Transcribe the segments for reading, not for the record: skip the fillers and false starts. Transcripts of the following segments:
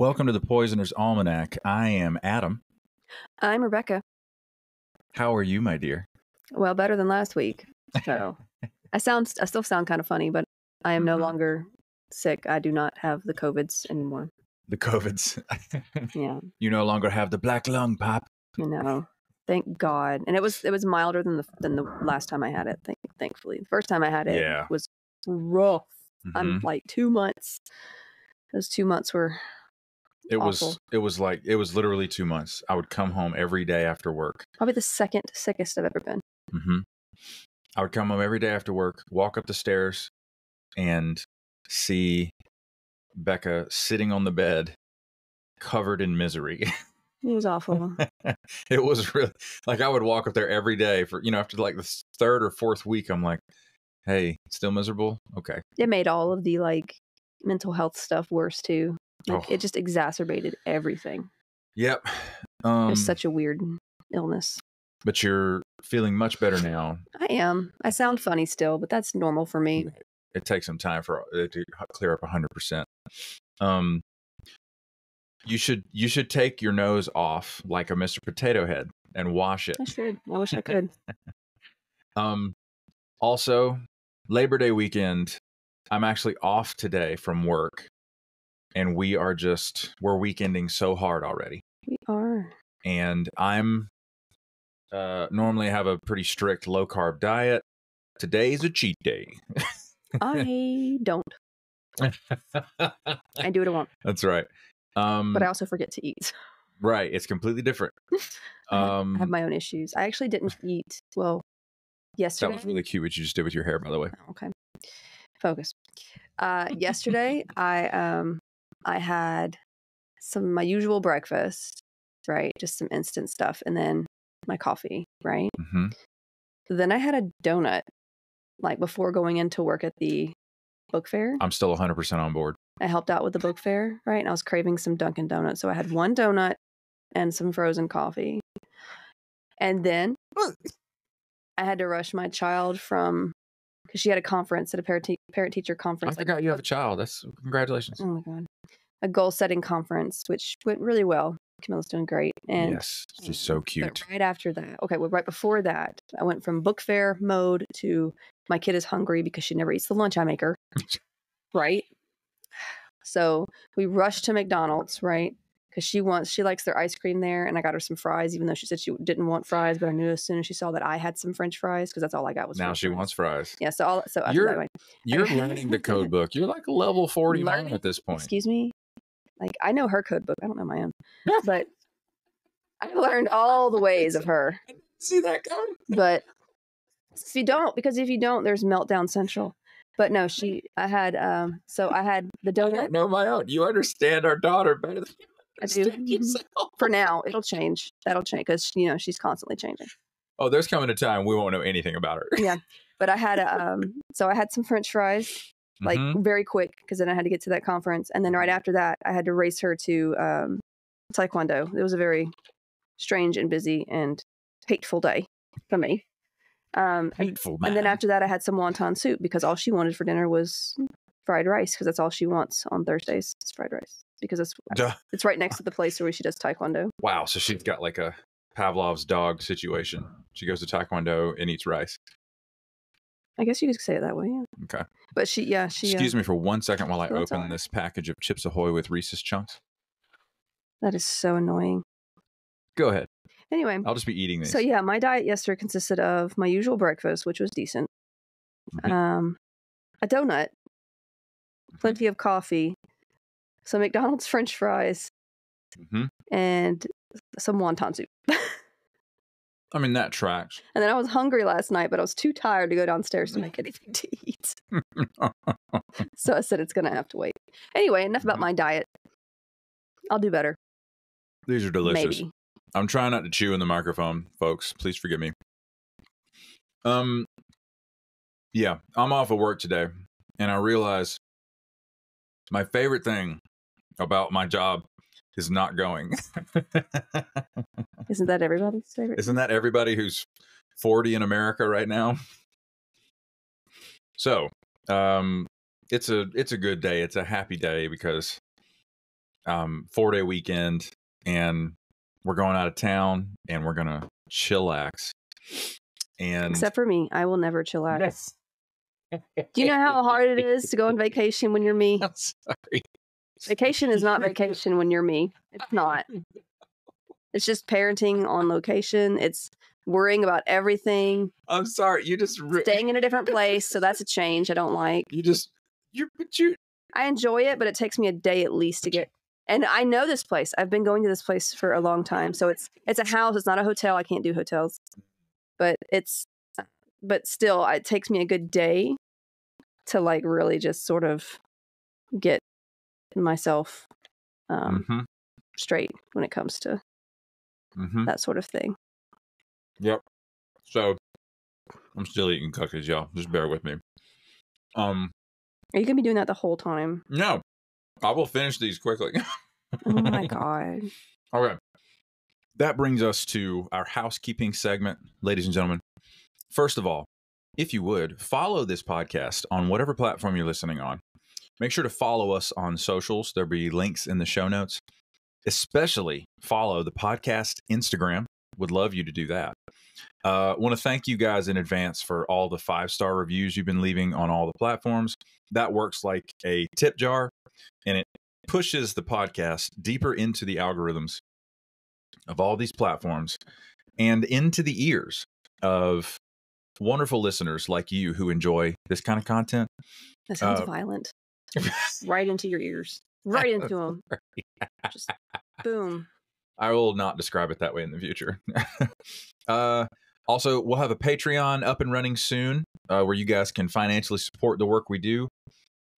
Welcome to the Poisoner's Almanac. I am Adam. I'm Rebecca. How are you, my dear? Well, better than last week. So I still sound kind of funny, but I am no longer sick. I do not have the COVIDs anymore. The COVIDs. Yeah. You no longer have the black lung, Pop. No. Thank God. And it was milder than the last time I had it, thankfully. The first time I had it was rough. I'm like 2 months. Those 2 months were awful. It was literally 2 months. I would come home every day after work. Probably the second sickest I've ever been. I would come home every day after work, walk up the stairs, and see Becca sitting on the bed, covered in misery. It was awful. It was really, like, I would walk up there every day for, after like the third or fourth week, I'm like, hey, still miserable? Okay. It made all of the mental health stuff worse too. It just exacerbated everything. Yep. It was such a weird illness. But you're feeling much better now. I am. I sound funny still, but that's normal for me. It takes some time for it to clear up 100%. You should take your nose off like a Mr. Potato Head and wash it. I should. I wish I could. Also, Labor Day weekend, I'm actually off today from work, and we're weekending so hard already. We are. And I'm normally have a pretty strict low carb diet. Today's a cheat day. I don't. I do what I want. That's right. But I also forget to eat. Right. It's completely different. I have my own issues. I actually didn't eat yesterday. That was really cute what you just did with your hair, by the way. Okay. Focus. Yesterday I had my usual breakfast, right? Just some instant stuff, and then my coffee, right? Then I had a donut before going into work at the book fair. I'm still 100% on board. I helped out with the book fair, right? And I was craving some Dunkin' Donuts. So I had one donut and some frozen coffee. And then I had to rush my child because she had a conference at a parent-teacher conference. I forgot you have a child. That's congratulations. Oh my God. A goal-setting conference, which went really well. Camilla's doing great. And yes, she's so cute. But right after that, right before that, I went from book fair mode to my kid is hungry because she never eats the lunch I make her. Right? So we rushed to McDonald's, right? Because she likes their ice cream there, and I got her some fries, even though she said she didn't want fries. But I knew as soon as she saw that I had some French fries, because that's all I got was. Now she wants fries. Yeah. So you're learning the code book. You're like level 49 at this point. Excuse me. I know her code book. I don't know my own, but I learned all the ways of her. I didn't see that coming. But if you don't, there's Meltdown Central. But no, I had the donut. I don't know my own. You understand our daughter better than you understand yourself. For now, it'll change. That'll change because she's constantly changing. Oh, there's coming a time we won't know anything about her. Yeah, but I had I had some French fries, very quick, because then I had to get to that conference, and then right after that, I had to race her to Taekwondo. It was a very strange and busy and hateful day for me. Hateful, man. And then after that, I had some wonton soup because all she wanted for dinner was fried rice, because that's all she wants on Thursdays. It's fried rice because it's right next to the place where she does Taekwondo. Wow, so she's got like a Pavlov's dog situation. She goes to Taekwondo and eats rice. I guess you could say it that way, yeah. Okay. But she Excuse me for 1 second while I open this package of Chips Ahoy with Reese's Chunks. That is so annoying. Go ahead. Anyway, I'll just be eating these. So yeah, my diet yesterday consisted of my usual breakfast, which was decent, a donut, plenty of coffee, some McDonald's French fries, and some wonton soup. I mean, that tracks. And then I was hungry last night, but I was too tired to go downstairs to make anything to eat. So I said it's going to have to wait. Anyway, enough about my diet. I'll do better. These are delicious. Maybe. I'm trying not to chew in the microphone, folks. Please forgive me. Yeah, I'm off of work today, and I realize my favorite thing about my job is not going. Isn't that everybody's favorite? Isn't that everybody who's 40 in America right now? So, it's a good day. It's a happy day because 4-day weekend, and we're going out of town, and we're gonna chillax. And Except for me, I will never chillax. yes. Do you know how hard it is to go on vacation when you're me? I'm sorry. Vacation is not vacation when you're me. It's not. It's just parenting on location. It's worrying about everything. I'm sorry. You just Staying in a different place, so that's a change I don't like. I enjoy it, but it takes me a day at least to get. And I know this place. I've been going to this place for a long time. So it's a house. It's not a hotel. I can't do hotels. But still, it takes me a good day to like really just sort of get myself straight when it comes to that sort of thing. Yep. So I'm still eating cookies, y'all. Just bear with me. Are you gonna be doing that the whole time? No, I will finish these quickly. Oh my God. Okay. That brings us to our housekeeping segment, ladies and gentlemen. First of all, if you would, follow this podcast on whatever platform you're listening on. Make sure to follow us on socials. There'll be links in the show notes. Especially follow the podcast Instagram. Would love you to do that. Want to thank you guys in advance for all the 5-star reviews you've been leaving on all the platforms. That works like a tip jar, and it pushes the podcast deeper into the algorithms of all these platforms and into the ears of wonderful listeners like you who enjoy this kind of content. That sounds violent. Right into your ears. Right into them. Just boom. I will not describe it that way in the future. Also, we'll have a Patreon up and running soon where you guys can financially support the work we do.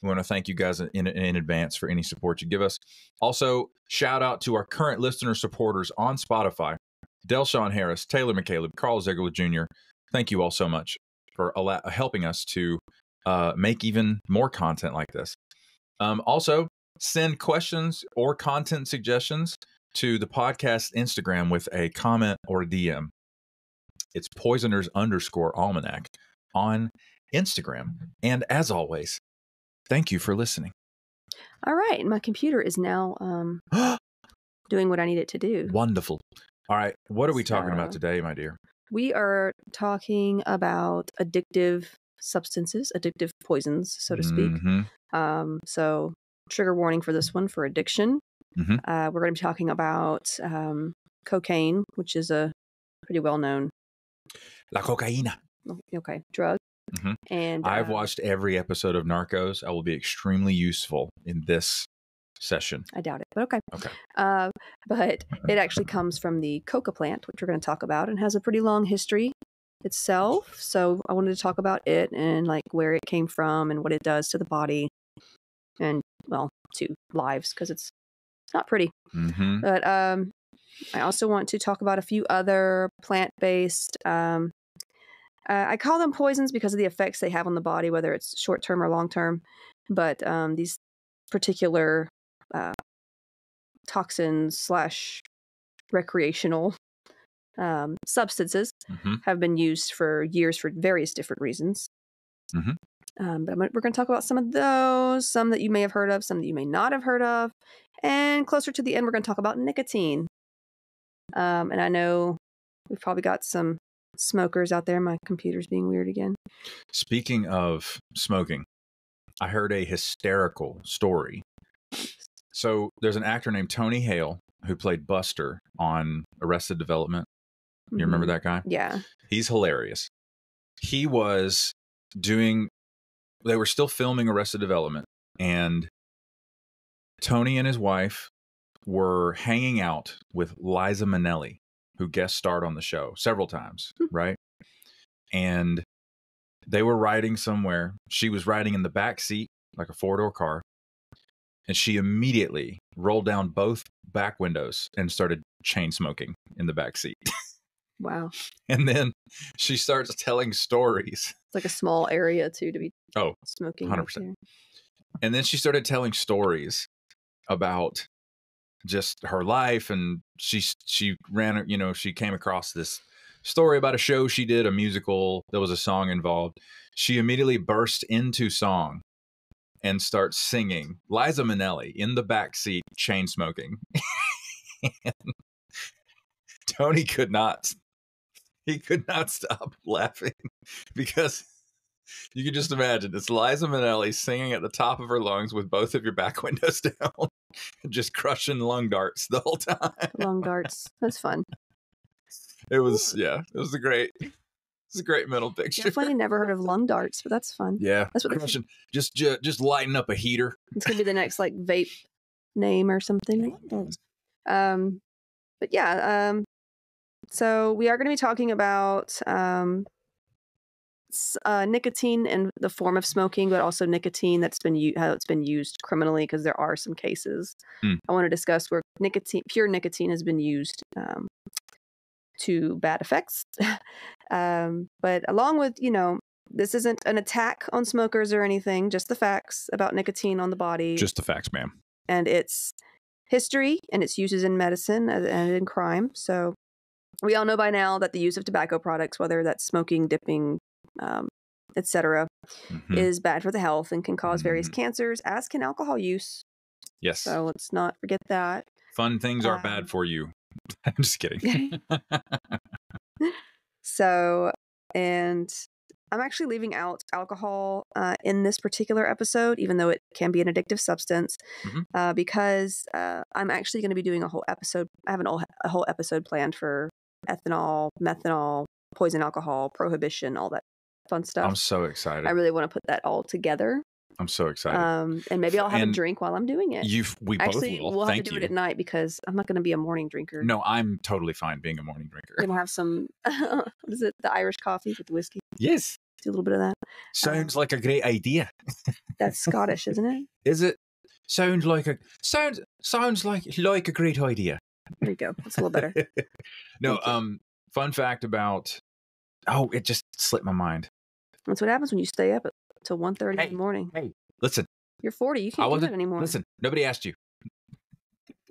We want to thank you guys in advance for any support you give us. Also, shout out to our current listener supporters on Spotify. Delshawn Harris, Taylor McCaleb, Carl Ziegler Jr. Thank you all so much for helping us to make even more content like this. Also, send questions or content suggestions to the podcast Instagram with a comment or DM. It's poisoners_almanac on Instagram. And as always, thank you for listening. All right. My computer is now doing what I need it to do. Wonderful. All right. What are we talking about today, my dear? We are talking about addictive substances, addictive poisons, so to speak. So trigger warning for this one for addiction. We're going to be talking about cocaine, which is a pretty well-known La cocaína. Okay, drug. And I've watched every episode of Narcos. I will be extremely useful in this session. I doubt it, but okay. But it actually comes from the Coca plant, which we're going to talk about, and has a pretty long history itself. So I wanted to talk about it and like where it came from and what it does to the body and, well, to lives, because it's not pretty. But I also want to talk about a few other plant-based I call them poisons because of the effects they have on the body, whether it's short-term or long-term. But these particular toxins / recreational substances have been used for years for various different reasons. But we're going to talk about some of those, some that you may have heard of, some that you may not have heard of. And closer to the end, we're going to talk about nicotine. And I know we've probably got some smokers out there. My computer's being weird again. Speaking of smoking, I heard a hysterical story. So there's an actor named Tony Hale who played Buster on Arrested Development. You remember that guy? Yeah. He's hilarious. He was they were still filming Arrested Development, and Tony and his wife were hanging out with Liza Minnelli, who guest starred on the show several times, right? And they were riding somewhere. She was riding in the back seat, like a 4-door car. And she immediately rolled down both back windows and started chain smoking in the back seat. Wow. And then she starts telling stories. It's like a small area too to be smoking. 100%. And then she started telling stories about just her life, and she ran, she came across this story about a show she did, a musical. There was a song involved. She immediately burst into song and starts singing Liza Minnelli in the back seat, chain smoking. Tony could not stop laughing because you can just imagine it's Liza Minnelli singing at the top of her lungs with both of your back windows down, just crushing lung darts the whole time. Lung darts. That's fun. It was a great mental picture. Definitely never heard of lung darts, but that's fun. Yeah, that's what crushing. Just lighting up a heater. It's gonna be the next like vape name or something. But yeah, so we are going to be talking about nicotine in the form of smoking, but also nicotine how it's been used criminally, because there are some cases. I want to discuss where pure nicotine has been used to bad effects. But along with, this isn't an attack on smokers or anything, just the facts about nicotine on the body. Just the facts, ma'am. And its history and its uses in medicine and in crime. So we all know by now that the use of tobacco products, whether that's smoking, dipping, etc., is bad for the health and can cause various cancers, as can alcohol use. Yes. So let's not forget that. Fun things are bad for you. I'm just kidding. So, and I'm actually leaving out alcohol in this particular episode, even though it can be an addictive substance, because I'm actually going to be doing a whole episode. I have a whole episode planned for ethanol, methanol, poison alcohol, prohibition, all that fun stuff. I'm so excited. I really want to put that all together. I'm so excited. And maybe I'll have a drink while I'm doing it. We actually, both will. We'll have Thank to do you. it at night because I'm not going to be a morning drinker. No, I'm totally fine being a morning drinker. We're going to have some, what is it? The Irish coffee with the whiskey. Yes. Do a little bit of that. Sounds like a great idea. That's Scottish, isn't it? Is it? Sounds like a great idea. There you go. That's a little better. No, fun fact about it just slipped my mind. That's what happens when you stay up until 1:30 in the morning. Hey, listen. You're 40. You can't do that anymore. Listen, nobody asked you.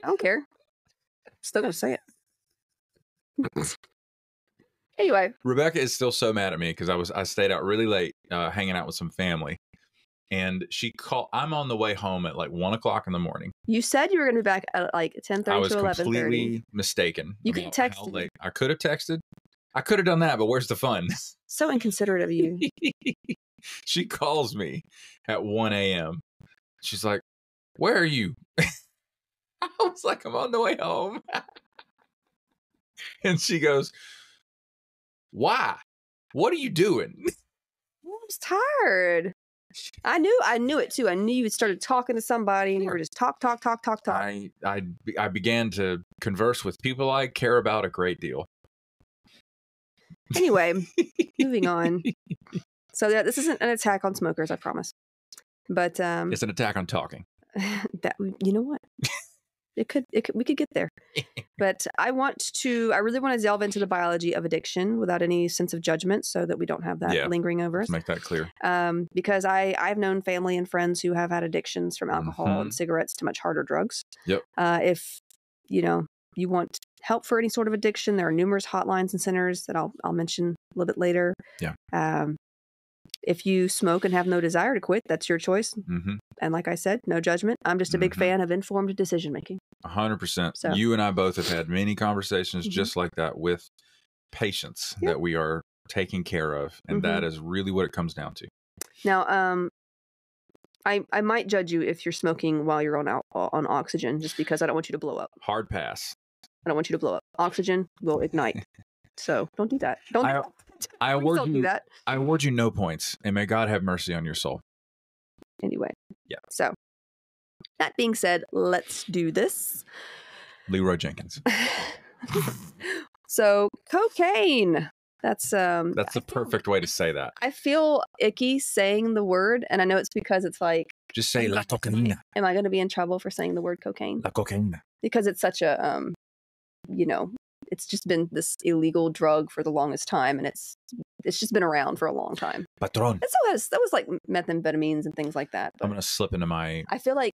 I don't care. Still gonna say it. Anyway, Rebecca is still so mad at me because I stayed out really late hanging out with some family, and she called. I'm on the way home at like 1 o'clock in the morning. You said you were going to be back at like 10:30 to 11:30. I was completely mistaken. You could text. I could have texted. I could have done that, but where's the fun? So inconsiderate of you. She calls me at 1 a.m. She's like, "Where are you?" I was like, "I'm on the way home." And she goes, "Why? What are you doing?" I was tired. I knew it too. I knew you had started talking to somebody and you were just talk. I began to converse with people I care about a great deal. Anyway, moving on. So yeah, this isn't an attack on smokers, I promise. But it's an attack on talking. You know what? We could get there. But I really want to delve into the biology of addiction without any sense of judgment so that we don't have that lingering over us. Let's make that clear. Because I've known family and friends who have had addictions from alcohol and cigarettes to much harder drugs. Yep. If you want help for any sort of addiction, there are numerous hotlines and centers that I'll mention a little bit later. Yeah. If you smoke and have no desire to quit, that's your choice. And like I said, no judgment. I'm just a big fan of informed decision making. 100%. So. You and I both have had many conversations just like that with patients that we are taking care of. And that is really what it comes down to. Now, I might judge you if you're smoking while you're on oxygen, just because I don't want you to blow up. Hard pass. I don't want you to blow up. Oxygen will ignite. So don't do that. I award you no points, and may God have mercy on your soul. Anyway. Yeah. So that being said, let's do this. Leroy Jenkins. So cocaine. That's the perfect way to say that. I feel icky saying the word, and I know it's because it's like, just say la cocaína. Am I going to be in trouble for saying the word cocaine? La cocaína. Because it's such a it's just been this illegal drug for the longest time, and it's just been around for a long time. Patron. That was like methamphetamines and things like that. But I'm gonna slip into my. I feel like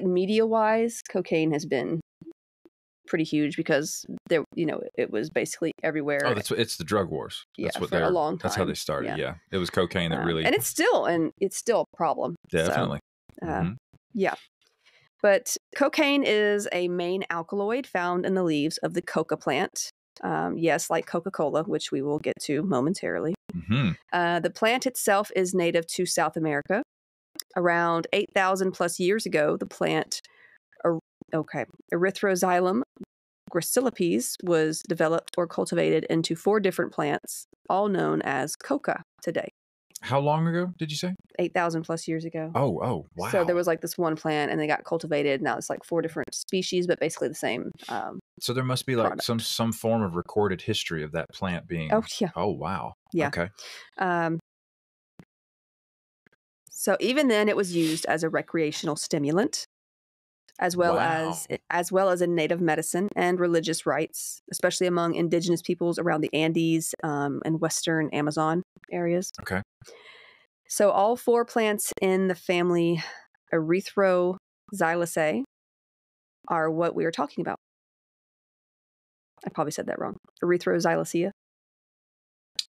media wise, cocaine has been pretty huge because there, it was basically everywhere. Oh, it's the drug wars. That's what for a long time. That's how they started. Yeah, it was cocaine that really, and it's still a problem. definitely. So, yeah. But cocaine is a main alkaloid found in the leaves of the coca plant. Yes, like Coca-Cola, which we will get to momentarily. The plant itself is native to South America. Around 8,000 plus years ago, the plant, Erythroxylum gracilipes, was developed or cultivated into 4 different plants, all known as coca today. How long ago did you say? 8,000 plus years ago. Oh, wow. So there was like this one plant and they got cultivated. Now it's like 4 different species, but basically the same. So there must be like product. some form of recorded history of that plant being. Oh, yeah. Oh, wow. Yeah. Okay. So even then, it was used as a recreational stimulant, as well as in native medicine and religious rites, especially among indigenous peoples around the Andes and western Amazon areas. Okay. So all 4 plants in the family Erythroxylaceae are what we are talking about. I probably said that wrong. Erythroxylacea.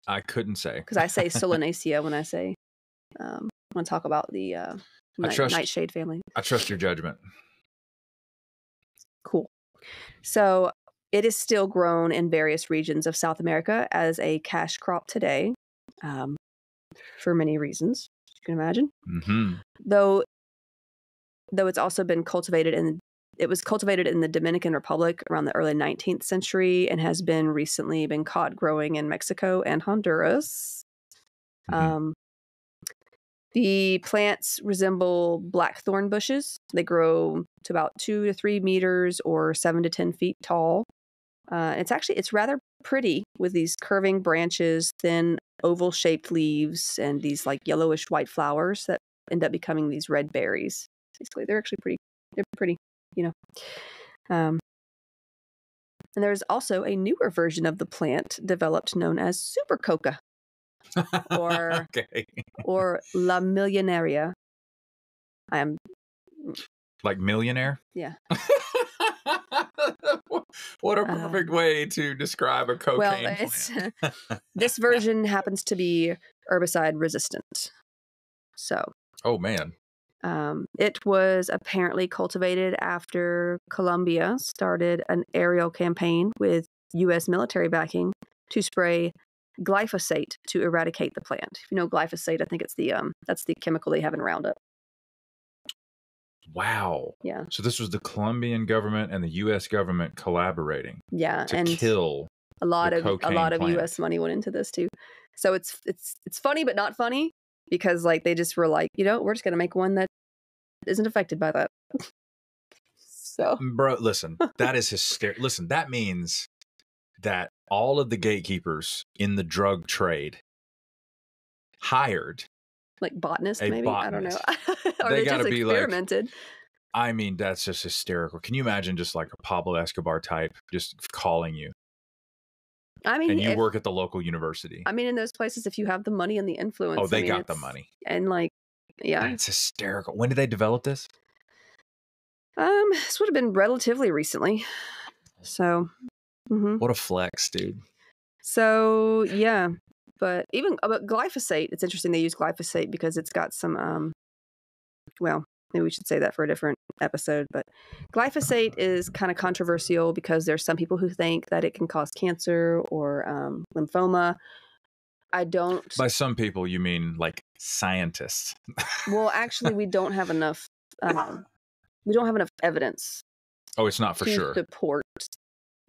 I couldn't say. Because I say Solanacea when I say when I talk about the nightshade family. I trust your judgment. Cool. So it is still grown in various regions of South America as a cash crop today, for many reasons, you can imagine. Though it's also been cultivated it was cultivated in the Dominican Republic around the early 19th century and has been recently been caught growing in Mexico and Honduras. The plants resemble blackthorn bushes. They grow to about 2 to 3 meters or 7 to 10 feet tall. It's rather pretty with these curving branches, thin oval-shaped leaves, and these like yellowish white flowers that end up becoming these red berries. Basically, they're actually pretty. They're pretty, And there's also a newer version of the plant developed known as super coca. Or La Millionaria. I am like millionaire? Yeah. What a perfect way to describe a cocaine plant. This version happens to be herbicide resistant. So. Oh man. It was apparently cultivated after Colombia started an aerial campaign with U.S. military backing to spray glyphosate to eradicate the plant. If you know glyphosate, I think it's that's the chemical they have in Roundup. Wow. Yeah. So this was the Colombian government and the U.S. government collaborating. Yeah, to kill a lot of plant. U.S. money went into this too. So it's funny but not funny because like they just were like, we're just gonna make one that isn't affected by that. So, bro, listen, that is hysterical. Listen, that means that all of the gatekeepers in the drug trade hired like botanists, maybe botanist. I don't know. Or they got to be experimented. Like, I mean, that's just hysterical. Can you imagine just like a Pablo Escobar type just calling you? I mean, and you work at the local university. I mean, in those places, if you have the money and the influence, they got the money, and like, yeah, it's hysterical. When did they develop this? This would have been relatively recently. So, what a flex, dude. So yeah, but even about glyphosate, it's interesting they use glyphosate because it's got some well, maybe we should say that for a different episode, but glyphosate is kind of controversial because there's some people who think that it can cause cancer or lymphoma. I don't. By some people, you mean like scientists? Well, actually, we don't have enough. We don't have enough evidence. Oh, it's not for sure. Support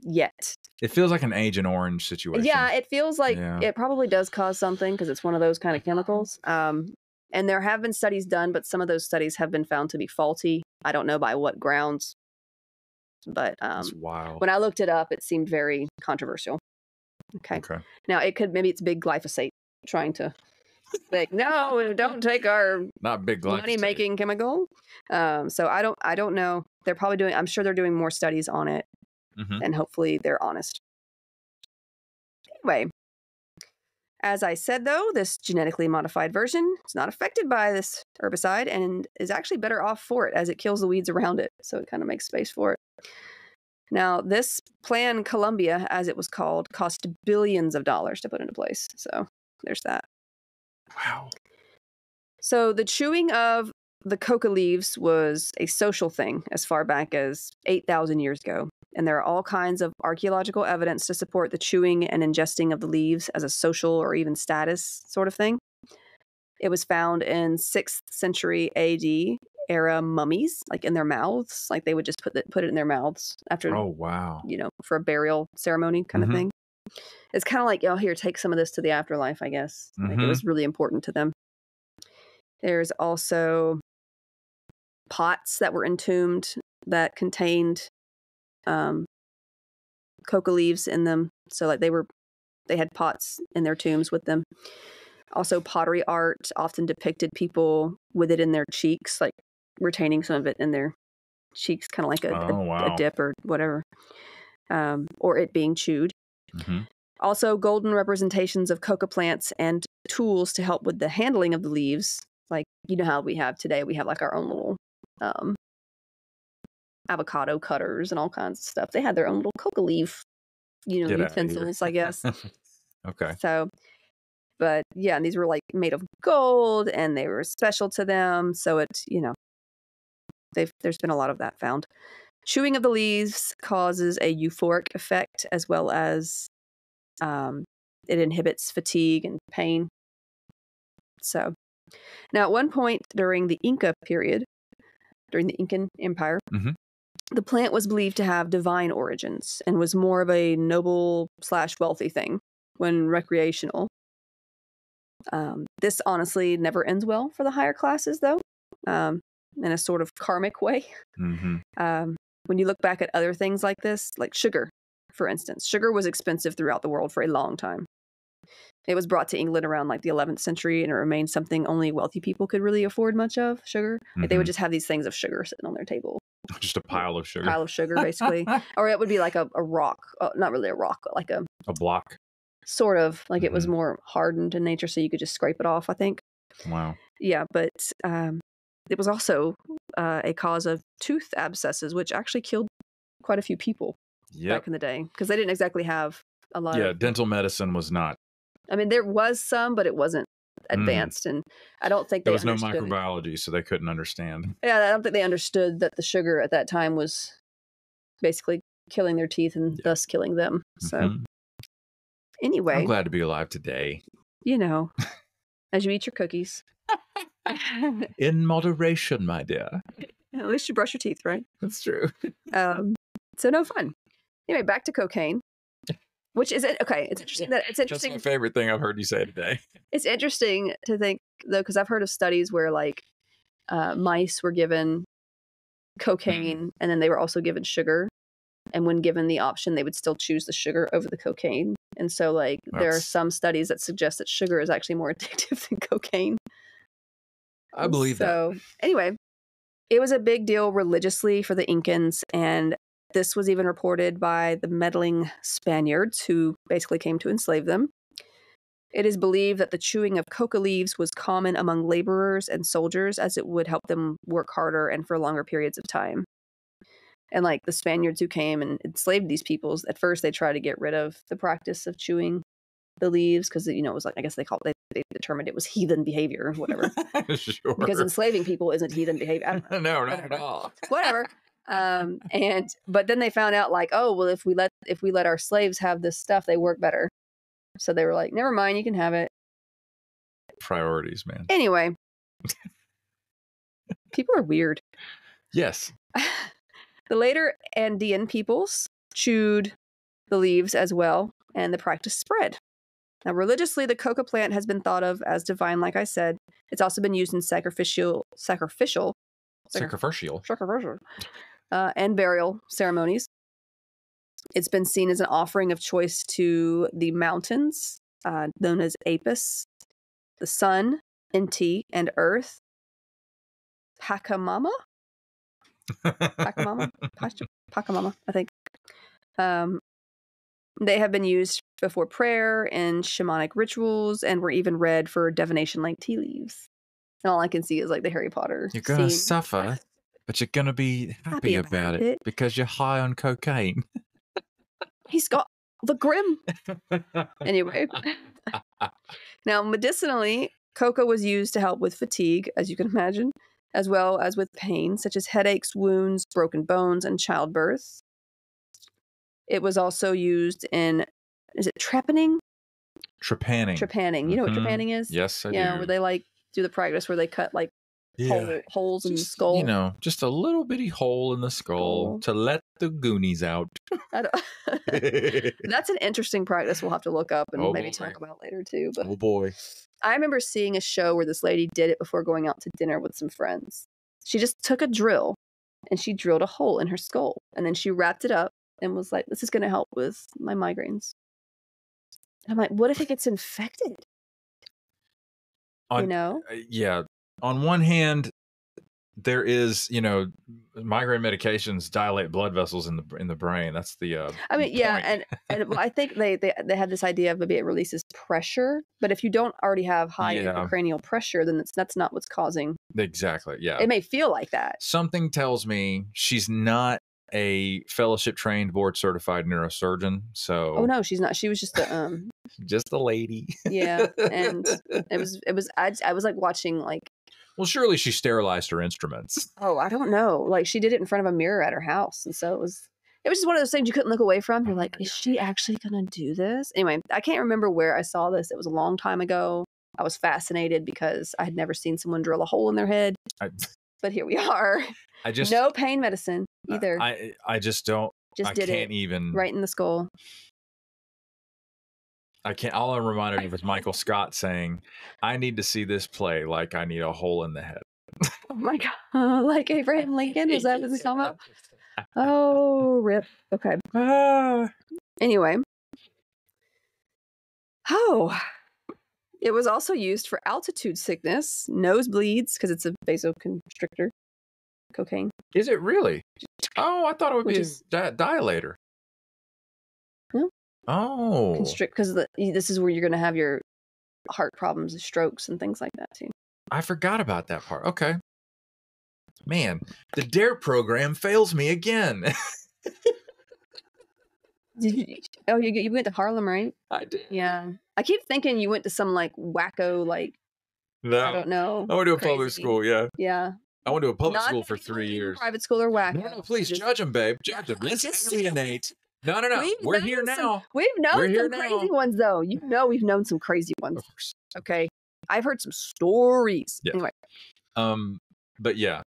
yet. It feels like an Agent Orange situation. Yeah, it feels like it probably does cause something because it's one of those kind of chemicals. And there have been studies done, but some of those studies have been found to be faulty. I don't know by what grounds. But that's wild. When I looked it up, it seemed very controversial. Okay. Now it could, maybe it's big glyphosate trying to like, no, don't take our not big glyphosate money-making chemical. So I don't know. They're probably doing. I'm sure they're doing more studies on it, and hopefully they're honest. Anyway, as I said, though, this genetically modified version is not affected by this herbicide and is actually better off for it as it kills the weeds around it. So it kind of makes space for it. Now, this Plan Colombia, as it was called, cost billions of dollars to put into place. So there's that. Wow. So the chewing of the coca leaves was a social thing as far back as 8,000 years ago. And there are all kinds of archaeological evidence to support the chewing and ingesting of the leaves as a social or even status sort of thing. It was found in 6th century AD era mummies, like in their mouths. Like they would just put it in their mouths after, Oh, wow. For a burial ceremony kind of thing. It's kind of like, oh, here, take some of this to the afterlife, I guess. Like it was really important to them. There's also pots that were entombed that contained coca leaves in them. So like they had pots in their tombs with them. Also pottery art often depicted people with it in their cheeks, like retaining some of it in their cheeks, kind of like a dip or whatever, or it being chewed. Also golden representations of coca plants and tools to help with the handling of the leaves. Like, you know how we have today, we have like our own little avocado cutters and all kinds of stuff. They had their own little coca leaf, utensils, I guess. Okay. So, but yeah, and these were like made of gold and they were special to them. So it's, there's been a lot of that found. Chewing of the leaves causes a euphoric effect as well as it inhibits fatigue and pain. So now at one point during the Inca period, during the Incan Empire, the plant was believed to have divine origins and was more of a noble/wealthy thing when recreational. This honestly never ends well for the higher classes, though, in a sort of karmic way. When you look back at other things like this, like sugar, for instance, sugar was expensive throughout the world for a long time. It was brought to England around like the 11th century, and it remained something only wealthy people could really afford much of, sugar. Like, they would just have these things of sugar sitting on their table. Just a pile of sugar. Pile of sugar, basically. Or it would be like a rock. Not really a rock, but like a block. Sort of. Like it was more hardened in nature, so you could just scrape it off, I think. Wow. Yeah, but it was also a cause of tooth abscesses, which actually killed quite a few people back in the day. Because they didn't exactly have a lot of... Yeah, dental medicine was not. I mean, there was some, but it wasn't advanced. And I don't think there was no microbiology, so they couldn't understand. Yeah, I don't think they understood that the sugar at that time was basically killing their teeth and thus killing them. So anyway. I'm glad to be alive today. As you eat your cookies. In moderation, my dear. At least you brush your teeth, right? That's true. So no fun. Anyway, back to cocaine. Which is okay. It's interesting that it's interesting. That's my favorite thing I've heard you say today. It's interesting to think though, because I've heard of studies where like mice were given cocaine and then they were also given sugar, and when given the option, they would still choose the sugar over the cocaine. And so, like, there are some studies that suggest that sugar is actually more addictive than cocaine. I believe that. So anyway, it was a big deal religiously for the Incans, and this was even reported by the meddling Spaniards who basically came to enslave them. It is believed that the chewing of coca leaves was common among laborers and soldiers, as it would help them work harder and for longer periods of time. And like the Spaniards who came and enslaved these peoples, at first they tried to get rid of the practice of chewing the leaves because, it was like, I guess they determined it was heathen behavior or whatever. Sure. Because enslaving people isn't heathen behavior. I don't know. No, not at all. Whatever. But then they found out like, oh, well, if we let our slaves have this stuff, they work better. So they were like, never mind, you can have it. Priorities, man. Anyway. People are weird. Yes. The later Andean peoples chewed the leaves as well, and the practice spread. Now, religiously, the coca plant has been thought of as divine, like I said. It's also been used in sacrificial and burial ceremonies. It's been seen as an offering of choice to the mountains, known as Apis, the sun, Inti, and earth, Pachamama, I think. They have been used before prayer in shamanic rituals and were even read for divination like tea leaves. And all I can see is like the Harry Potter You're gonna scene. suffer, But you're going to be happy about it because you're high on cocaine. He's got the grim. Anyway. Now, medicinally, coca was used to help with fatigue, as you can imagine, as well as with pain, such as headaches, wounds, broken bones, and childbirth. It was also used in, is it trepanning? Trepanning. Trepanning. You know what trepanning is? Yes, I do. Yeah, where they like do the practice where they cut like holes in the skull. You know, just a little bitty hole in the skull to let the Goonies out. That's an interesting practice we'll have to look up and maybe talk about later too. But I remember seeing a show where this lady did it before going out to dinner with some friends. She just took a drill and she drilled a hole in her skull and then she wrapped it up and was like, this is going to help with my migraines. And I'm like, what if it gets infected? You know? Yeah. On one hand, there is, you know, migraine medications dilate blood vessels in the brain. That's the I mean, yeah, and I think they had this idea of maybe it releases pressure, but if you don't already have high intracranial pressure, then that's not what's causing. Exactly. Yeah. It may feel like that. Something tells me she's not a fellowship trained, board certified neurosurgeon. So oh no, she's not. She was just a just a lady. Yeah, and it was I was like watching like. Well, surely she sterilized her instruments. Oh, I don't know. Like she did it in front of a mirror at her house, and so it was just one of those things you couldn't look away from. You're like, is she actually gonna do this? Anyway, I can't remember where I saw this. It was a long time ago. I was fascinated because I had never seen someone drill a hole in their head. But here we are. No pain medicine either. I just don't. Just did can't even right in the skull. I can't. All I'm reminded of is Michael Scott saying, "I need to see this play like I need a hole in the head." Oh my god! Like Abraham Lincoln? Is that what he's talking about? Oh, rip. Okay. Anyway. Oh. It was also used for altitude sickness, nosebleeds, because it's a vasoconstrictor. Cocaine. Is it really? Oh, I thought it would be a dilator. No. Oh. Constrict, because this is where you're going to have your heart problems, strokes, and things like that too. I forgot about that part. Okay. Man, the DARE program fails me again. You went to Harlem, right? I did. Yeah. I keep thinking you went to some like wacko, like, no, I don't know. I went to a public school, yeah. Yeah. I went to a public school for 3 years. Private school or wacko. No, please judge them, babe. Judge them. Let's alienate. No. We're here now. We've known some crazy ones, though. You know we've known some crazy ones. Of course. Okay. I've heard some stories. Yeah. Anyway. But yeah.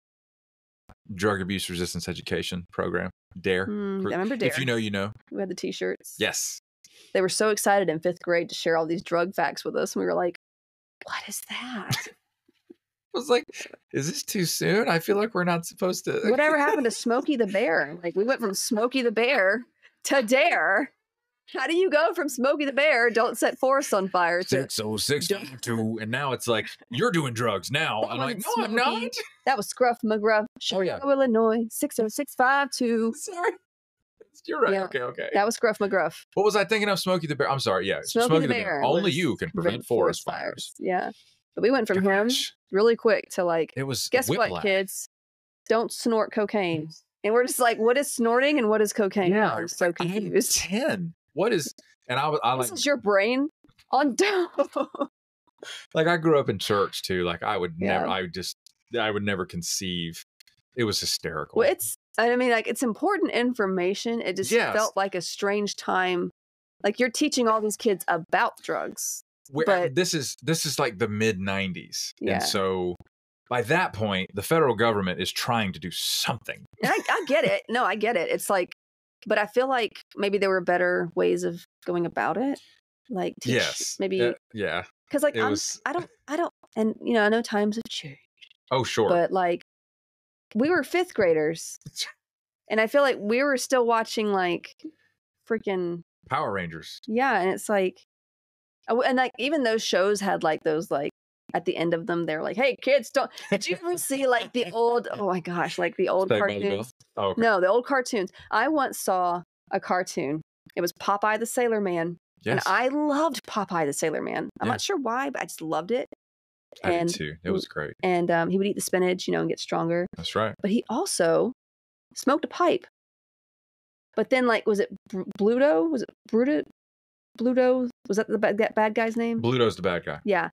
Drug Abuse Resistance Education Program. DARE. I remember DARE. If you know, you know. We had the t-shirts. Yes. They were so excited in 5th grade to share all these drug facts with us. And we were like, what is that? I was like, is this too soon? I feel like we're not supposed to. Whatever happened to Smokey the Bear? Like, we went from Smokey the Bear to DARE. How do you go from Smokey the Bear, don't set forests on fire, to 60652, and now it's like, you're doing drugs now. I'm like, no, I'm not. That was Scruff McGruff, Chicago, Illinois, 60652. Sorry. You're right. Yeah. Okay. That was Scruff McGruff. What was I thinking of? Smokey the Bear. I'm sorry. Yeah. Smokey the Bear. Only you can prevent forest fires. Yeah. But we went from him really quick to like, it was guess what, kids? Don't snort cocaine. And we're just like, what is snorting and what is cocaine? Yeah. I'm so confused. 10. What is, and I this is your brain on dope. Like I grew up in church too. Like I would never conceive. It was hysterical. Well, I mean, like it's important information. It just felt like a strange time. Like you're teaching all these kids about drugs. But this is like the mid 90s. Yeah. And so by that point, the federal government is trying to do something. And I get it. No, I get it. It's like, but I feel like maybe there were better ways of going about it. Like, maybe. Yeah. Because like, I don't, and you know, I know times have changed. Oh, sure. But like, we were 5th graders. And I feel like we were still watching like freaking Power Rangers. Yeah. And it's like, and like, even those shows had like those, like, at the end of them, they're like, hey, kids, don't. Did you ever see like the old, oh my gosh, like the old cartoons? Oh, okay. No, the old cartoons. I once saw a cartoon. It was Popeye the Sailor Man. Yes. And I loved Popeye the Sailor Man. I'm not sure why, but I just loved it. I did too. It was great. And he would eat the spinach, and get stronger. That's right. But he also smoked a pipe. But then, was it Bluto? Was it Bluto? Was that that bad guy's name? Bluto's the bad guy. Yeah.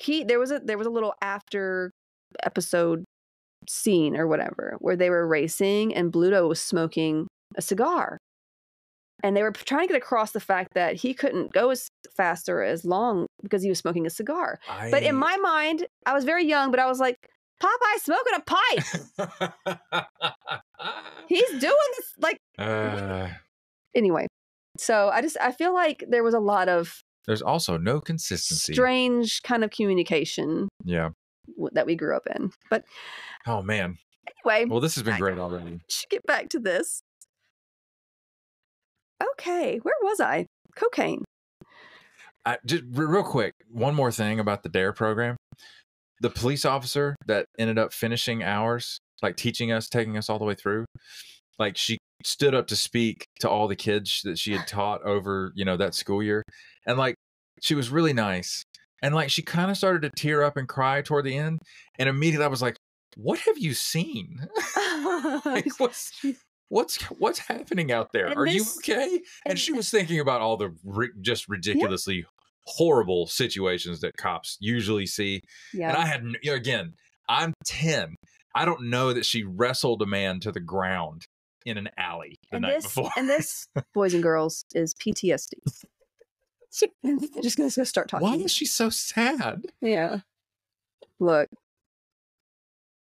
There was a little after episode scene or whatever where they were racing and Bluto was smoking a cigar. And they were trying to get across the fact that he couldn't go as fast or as long because he was smoking a cigar. But in my mind, I was very young, but I was like, Popeye's smoking a pipe. He's doing this Anyway, so I feel like there was a lot of there's also no consistency. Strange kind of communication. Yeah. That we grew up in. But oh man. Anyway. Well, this has been great already. Should get back to this. Okay, where was I? Cocaine. Just real quick, one more thing about the DARE program. The police officer that ended up finishing ours, teaching us, taking us all the way through, she stood up to speak to all the kids that she had taught over, that school year. And she was really nice. And she kind of started to tear up and cry toward the end. And immediately I was like, what have you seen? What's happening out there? Are you okay? And she was thinking about all the just ridiculously horrible situations that cops usually see. Yeah. And I had, again, I'm 10. I don't know that she wrestled a man to the ground in an alley the night before. And this, boys and girls, is PTSD. They're just going to start talking. Why is she so sad? Yeah. Look.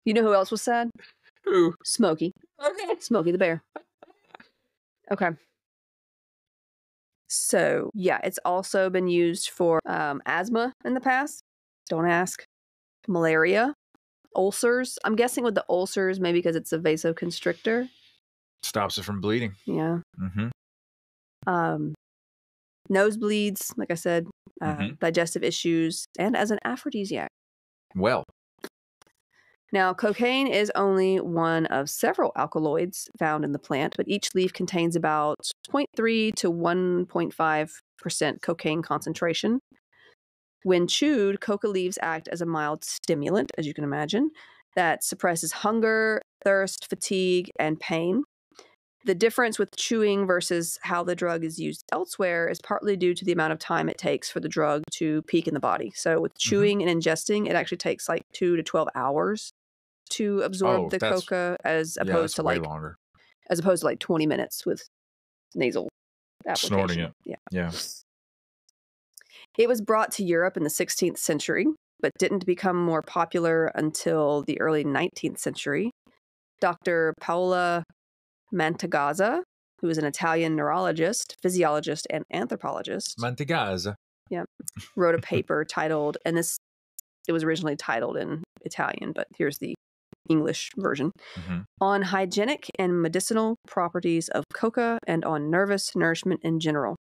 You know who else was sad? Who? Smokey. Okay. Smokey the Bear. Okay. So, yeah, it's also been used for asthma in the past. Don't ask. Malaria. Ulcers. I'm guessing with the ulcers, maybe because it's a vasoconstrictor. Stops it from bleeding. Yeah. Nosebleeds, like I said, digestive issues, and as an aphrodisiac. Well. Now, cocaine is only one of several alkaloids found in the plant, but each leaf contains about 0.3 to 1.5% cocaine concentration. When chewed, coca leaves act as a mild stimulant, as you can imagine, that suppresses hunger, thirst, fatigue, and pain. The difference with chewing versus how the drug is used elsewhere is partly due to the amount of time it takes for the drug to peak in the body. So with chewing and ingesting, it actually takes 2 to 12 hours to absorb the coca as opposed to longer. As opposed to 20 minutes with nasal application. Snorting it. Yeah. It was brought to Europe in the 16th century, but didn't become more popular until the early 19th century. Dr. Paola Mantegazza, who is an Italian neurologist, physiologist, and anthropologist. Mantegazza. Yeah. Wrote a paper titled, and it was originally titled in Italian, but here's the English version, on hygienic and medicinal properties of coca and on nervous nourishment in general.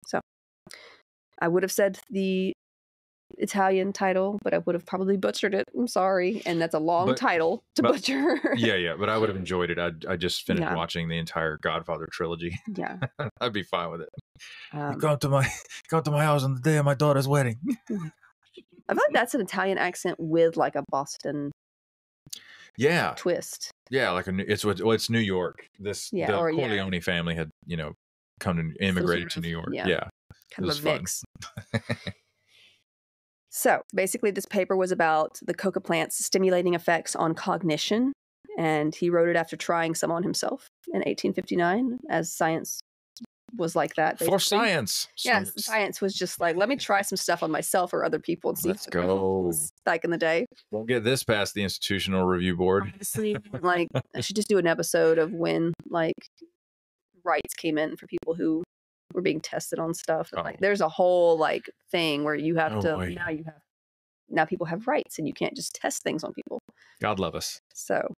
So I would have said the Italian title, but I would have probably butchered it. I'm sorry. And that's a long title to butcher. Yeah. But I would have enjoyed it. I just finished watching the entire Godfather trilogy. Yeah. I'd be fine with it. Come to my house on the day of my daughter's wedding. I feel like that's an Italian accent with a Boston twist. Yeah, it's New York. The Corleone family had, come and immigrated to New York. Yeah. Kind of a mix. So basically this paper was about the coca plant's stimulating effects on cognition, and he wrote it after trying some on himself in 1859, as science was like that. Basically. For science. Yeah, science was just let me try some stuff on myself or other people and see. Let's go. Back in the day. We'll get this past the institutional review board. Honestly, I should just do an episode of when rights came in for people who were being tested on stuff. And, there's a whole thing where you have now people have rights and you can't just test things on people. God love us. So,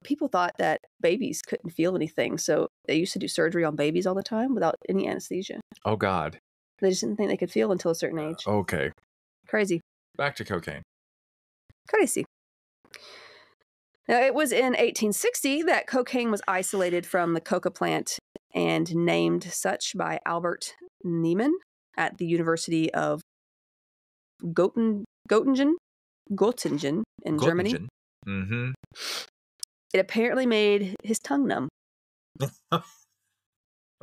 people thought that babies couldn't feel anything. So they used to do surgery on babies all the time without any anesthesia. Oh, God. They just didn't think they could feel until a certain age. Okay. Crazy. Back to cocaine. Crazy. Now, it was in 1860 that cocaine was isolated from the coca plant and named such by Albert Niemann at the University of Göttingen in Germany. Mm-hmm. It apparently made his tongue numb.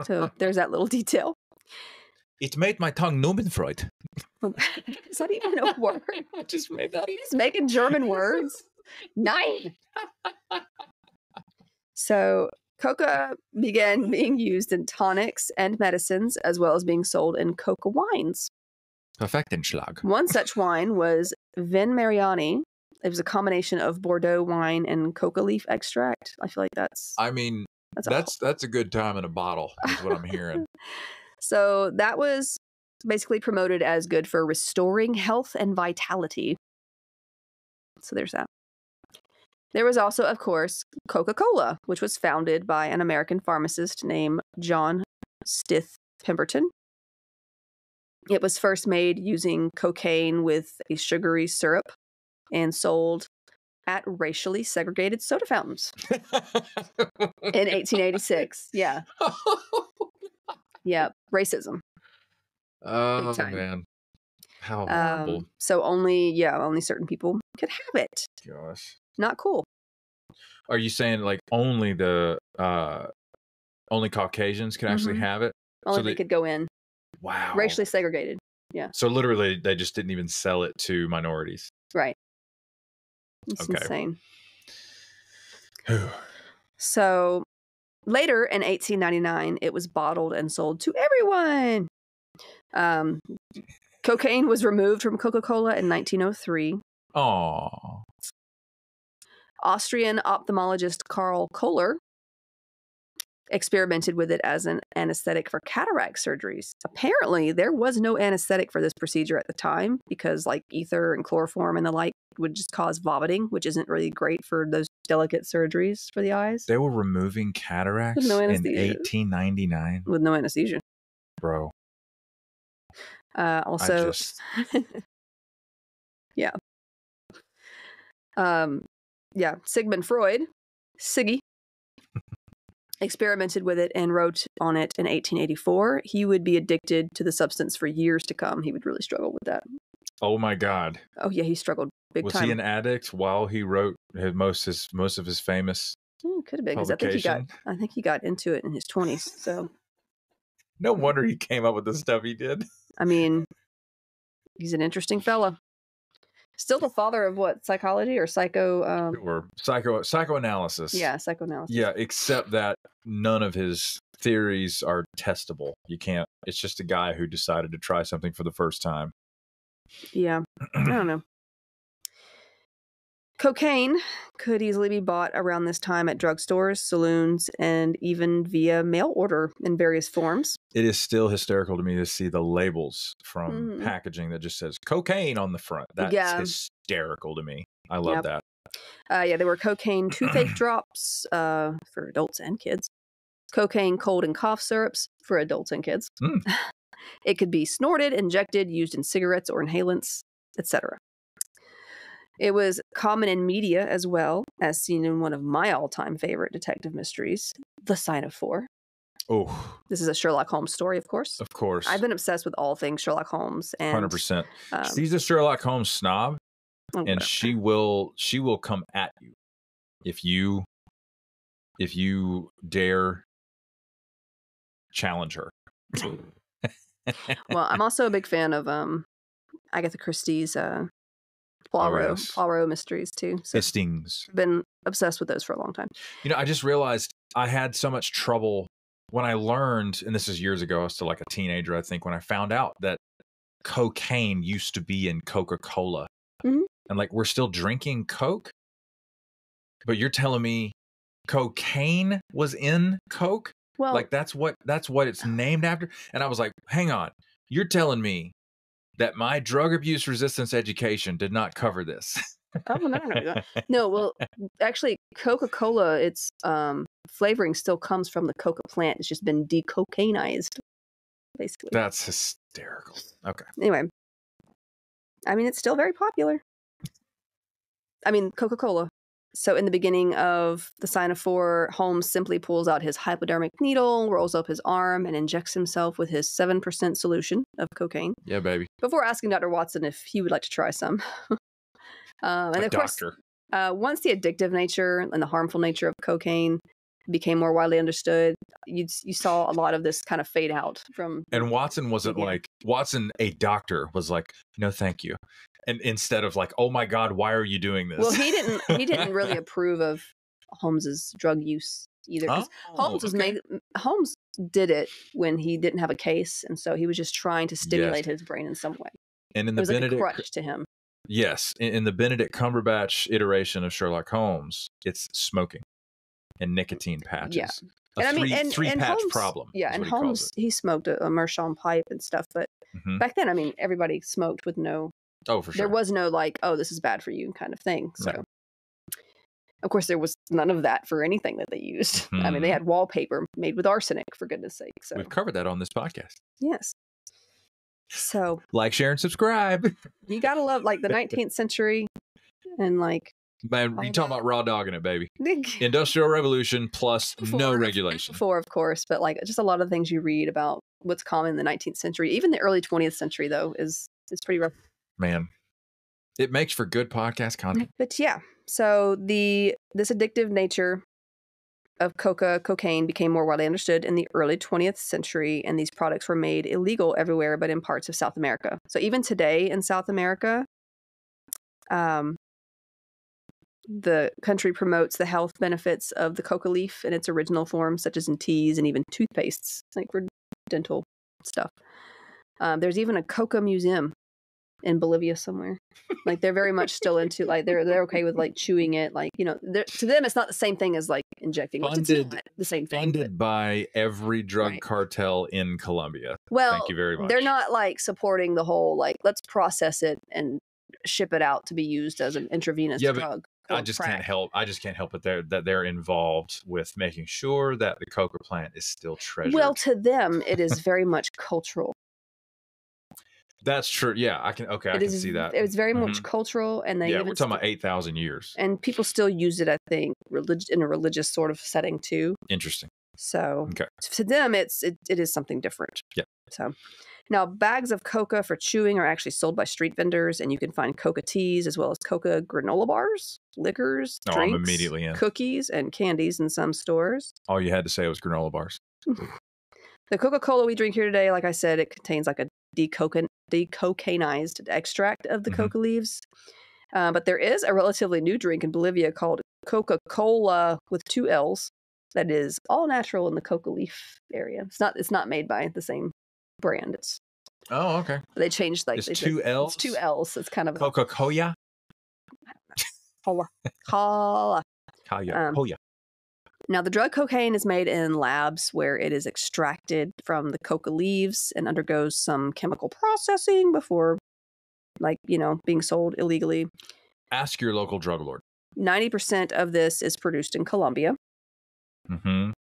So there's that little detail. It made my tongue Numenfreud. Is that even a word? I just made that. He's making German words. Nine. So coca began being used in tonics and medicines, as well as being sold in coca wines. Perfektenschlag. One such wine was Vin Mariani. It was a combination of Bordeaux wine and coca leaf extract. I feel like that's a good time in a bottle, is what I'm hearing. So that was basically promoted as good for restoring health and vitality. So there's that. There was also, of course, Coca-Cola, which was founded by an American pharmacist named John Stith Pemberton. It was first made using cocaine with a sugary syrup and sold at racially segregated soda fountains in 1886. Yeah. Yeah. Racism. Oh, time. man. How horrible. So only certain people could have it. Gosh. Not cool. Are you saying like only the only Caucasians can actually have it? Only they could go in. Wow. Racially segregated. Yeah. So literally they just didn't even sell it to minorities. Right. It's insane. So later in 1899, it was bottled and sold to everyone. Cocaine was removed from Coca-Cola in 1903. Aww. Austrian ophthalmologist Karl Kohler experimented with it as an anesthetic for cataract surgeries. Apparently, there was no anesthetic for this procedure at the time because like ether and chloroform and the like would just cause vomiting, which isn't really great for those delicate surgeries for the eyes. They were removing cataracts in 1899? With no anesthesia. Bro. Also, yeah. Sigmund Freud, Siggy, experimented with it and wrote on it in 1884. He would be addicted to the substance for years to come. He would really struggle with that. Oh my God. Oh yeah, he struggled big time. Was he an addict while he wrote most of his famous could have been, because I think he got into it in his 20s. So no wonder he came up with the stuff he did. I mean, he's an interesting fella. Still the father of what, psychology or psychoanalysis. Yeah, psychoanalysis. Yeah, except that none of his theories are testable. You can't. It's just a guy who decided to try something for the first time. Yeah, I don't know. Cocaine could easily be bought around this time at drugstores, saloons, and even via mail order in various forms. It is still hysterical to me to see the labels from packaging that just says cocaine on the front. That's hysterical to me. I love that. There were cocaine toothache drops for adults and kids. Cocaine cold and cough syrups for adults and kids. It could be snorted, injected, used in cigarettes or inhalants, etc. It was common in media as well, as seen in one of my all-time favorite detective mysteries, The Sign of Four. Oh. This is a Sherlock Holmes story, of course. Of course. I've been obsessed with all things Sherlock Holmes. 100%. She's a Sherlock Holmes snob, and she will come at you if you dare challenge her. Well, I'm also a big fan of Agatha Christie's Poirot mysteries too. So it stings. Been obsessed with those for a long time. I just realized I had so much trouble when I learned, and this is years ago, I was still like a teenager, I think, when I found out that cocaine used to be in Coca-Cola. And like, we're still drinking Coke, but you're telling me cocaine was in Coke? Well, like that's what it's named after. And I was like, hang on, you're telling me that my drug abuse resistance education did not cover this? Oh, no. No, well, actually, Coca-Cola, its flavoring still comes from the coca plant. It's just been decocainized, basically. That's hysterical. Okay. Anyway, I mean, it's still very popular. I mean, Coca-Cola. So in the beginning of the Sign of Four, Holmes simply pulls out his hypodermic needle, rolls up his arm, and injects himself with his 7% solution of cocaine. Yeah, baby. Before asking Dr. Watson if he would like to try some. And of course, once the addictive nature and the harmful nature of cocaine became more widely understood, you saw a lot of this kind of fade out from. And Watson wasn't like Watson, a doctor, was like, no, thank you. And instead of like, oh my God, why are you doing this? Well, he didn't really approve of Holmes's drug use either. Because Holmes did it when he didn't have a case, and so he was just trying to stimulate his brain in some way. And in the Benedict, like a crutch to him. Yes, in the Benedict Cumberbatch iteration of Sherlock Holmes, it's smoking and nicotine patches. Yeah. Three patch Holmes, problem. Yeah, and Holmes, he smoked a Meerschaum pipe and stuff, but back then, I mean, everybody smoked with no. Oh, for sure. There was no like, oh, this is bad for you kind of thing. So, of course, there was none of that for anything that they used. I mean, they had wallpaper made with arsenic, for goodness sake. So we've covered that on this podcast. Yes. So like, share, and subscribe. You gotta love like the 19th century and like. Man, you talking about raw dogging it, baby. Industrial Revolution plus no regulation. Before, of course, but like just a lot of things you read about what's common in the 19th century, even the early 20th century, though, is pretty rough. Man, it makes for good podcast content. But yeah, so this addictive nature of cocaine became more widely understood in the early 20th century, and these products were made illegal everywhere but in parts of South America. So even today in South America, the country promotes the health benefits of the coca leaf in its original form, such as in teas and even toothpastes, like for dental stuff. There's even a coca museum in Bolivia somewhere. Like they're very much still into like they're okay with like chewing it, like, you know, to them it's not the same thing as like injecting. Which it's not the same thing. Funded by every drug cartel in Colombia. Well, thank you very much. They're not like supporting the whole like let's process it and ship it out to be used as an intravenous drug. I just can't help it that they're involved with making sure that the coca plant is still treasured. Well, to them it is very much cultural. That's true. Yeah, I can see that. It was very much cultural, and we're talking about 8,000 years, and people still use it. I think in a religious sort of setting too. Interesting. So to them, it is something different. Yeah. So now bags of coca for chewing are actually sold by street vendors, and you can find coca teas as well as coca granola bars, liquors, drinks, I'm immediately in. Cookies, and candies in some stores. All you had to say was granola bars. The Coca-Cola we drink here today, like I said, it contains like a decocainized extract of the coca leaves. But there is a relatively new drink in Bolivia called Coca-Cola with 2 L's that is all natural in the coca leaf area. It's not made by the same brand. It's okay. They changed like it's 2 L's. It's 2 L's. It's kind of Coca-Cola. Cola. Cola. Now, the drug cocaine is made in labs where it is extracted from the coca leaves and undergoes some chemical processing before, being sold illegally. Ask your local drug lord. 90% of this is produced in Colombia. And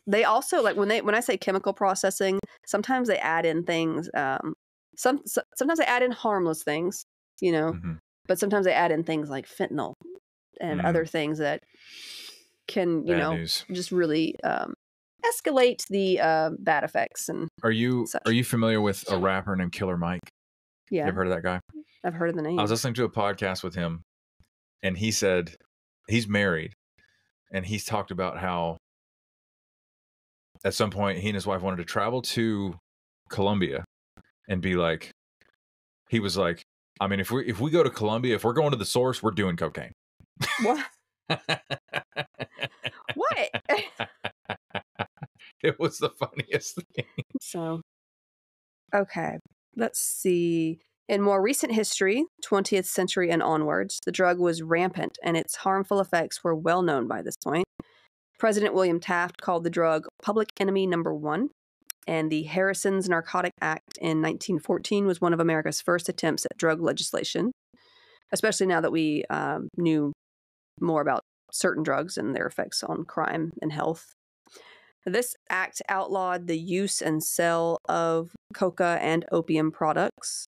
they also, like, when I say chemical processing, sometimes they add in things. Sometimes they add in harmless things, but sometimes they add in things like fentanyl and other things that can just really escalate the bad effects. And are you familiar with a rapper named Killer Mike? Yeah, you ever heard of that guy? I've heard of the name. I was listening to a podcast with him, and he said he's married, and he's talked about how at some point he and his wife wanted to travel to Colombia and be like, he was like, I mean, if we go to Colombia, if we're going to the source, we're doing cocaine. What? What? It was the funniest thing. So, okay, let's see. In more recent history, 20th century and onwards, the drug was rampant and its harmful effects were well known by this point. President William Taft called the drug public enemy number 1, and the Harrison's Narcotic Act in 1914 was one of America's first attempts at drug legislation, especially now that we knew more about certain drugs and their effects on crime and health. This act outlawed the use and sale of coca and opium products.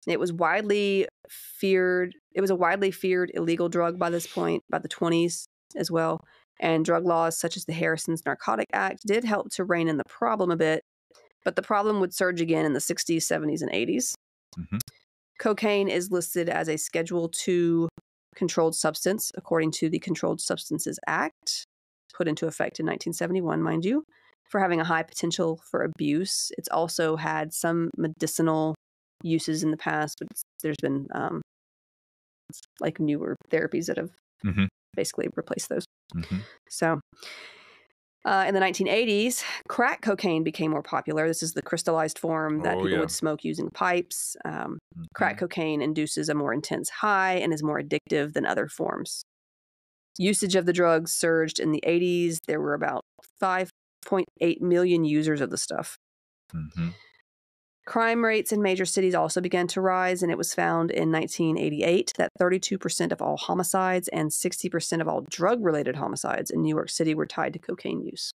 It was widely feared It was a widely feared illegal drug by this point, by the 20s as well. And drug laws such as the Harrison's Narcotic Act did help to rein in the problem a bit, but the problem would surge again in the 60s, 70s, and 80s. Mm-hmm. Cocaine is listed as a Schedule II controlled substance, according to the Controlled Substances Act, put into effect in 1971, mind you, for having a high potential for abuse. It's also had some medicinal uses in the past, but there's been like newer therapies that have basically replaced those. So in the 1980s, crack cocaine became more popular. This is the crystallized form that people would smoke using pipes. Crack cocaine induces a more intense high and is more addictive than other forms. Usage of the drug surged in the 80s. There were about 5.8 million users of the stuff. Crime rates in major cities also began to rise, and it was found in 1988 that 32% of all homicides and 60% of all drug-related homicides in New York City were tied to cocaine use.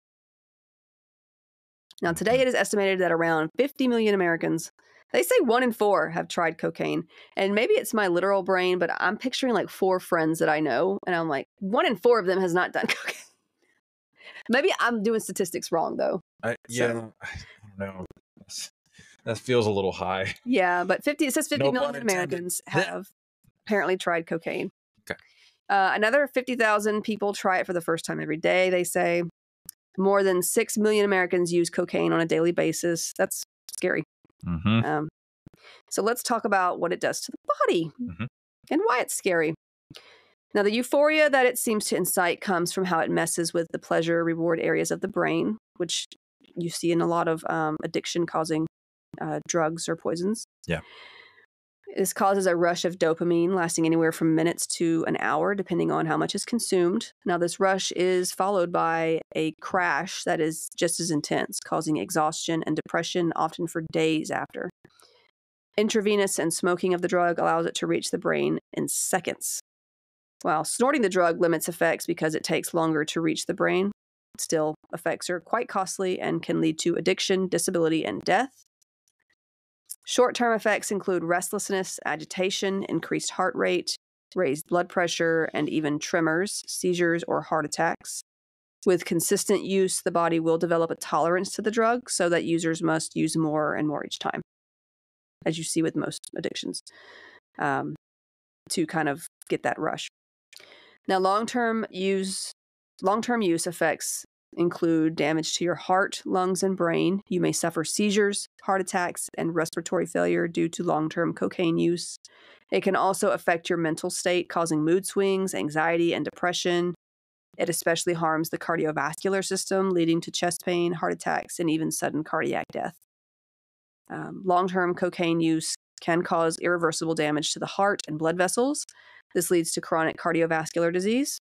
Now, today it is estimated that around 50 million Americans, they say 1 in 4 have tried cocaine. And maybe it's my literal brain, but I'm picturing like 4 friends that I know, and I'm like, 1 in 4 of them has not done cocaine. Maybe I'm doing statistics wrong, though. I don't know. That feels a little high. Yeah, but it says 50 million Americans have apparently tried cocaine. Okay. Another 50,000 people try it for the first time every day, they say. More than 6 million Americans use cocaine on a daily basis. That's scary. So let's talk about what it does to the body and why it's scary. Now, the euphoria that it seems to incite comes from how it messes with the pleasure reward areas of the brain, which you see in a lot of addiction-causing drugs or poisons. Yeah. This causes a rush of dopamine lasting anywhere from minutes to an hour, depending on how much is consumed. Now, this rush is followed by a crash that is just as intense, causing exhaustion and depression, often for days after. Intravenous and smoking of the drug allows it to reach the brain in seconds. While snorting the drug limits effects because it takes longer to reach the brain, still, effects are quite costly and can lead to addiction, disability, and death. Short-term effects include restlessness, agitation, increased heart rate, raised blood pressure, and even tremors, seizures, or heart attacks. With consistent use, the body will develop a tolerance to the drug so that users must use more and more each time, as you see with most addictions, to kind of get that rush. Now, long-term use effects include damage to your heart, lungs, and brain. You may suffer seizures, heart attacks, and respiratory failure due to long-term cocaine use. It can also affect your mental state, causing mood swings, anxiety, and depression. It especially harms the cardiovascular system, leading to chest pain, heart attacks, and even sudden cardiac death. Long-term cocaine use can cause irreversible damage to the heart and blood vessels. This leads to chronic cardiovascular disease.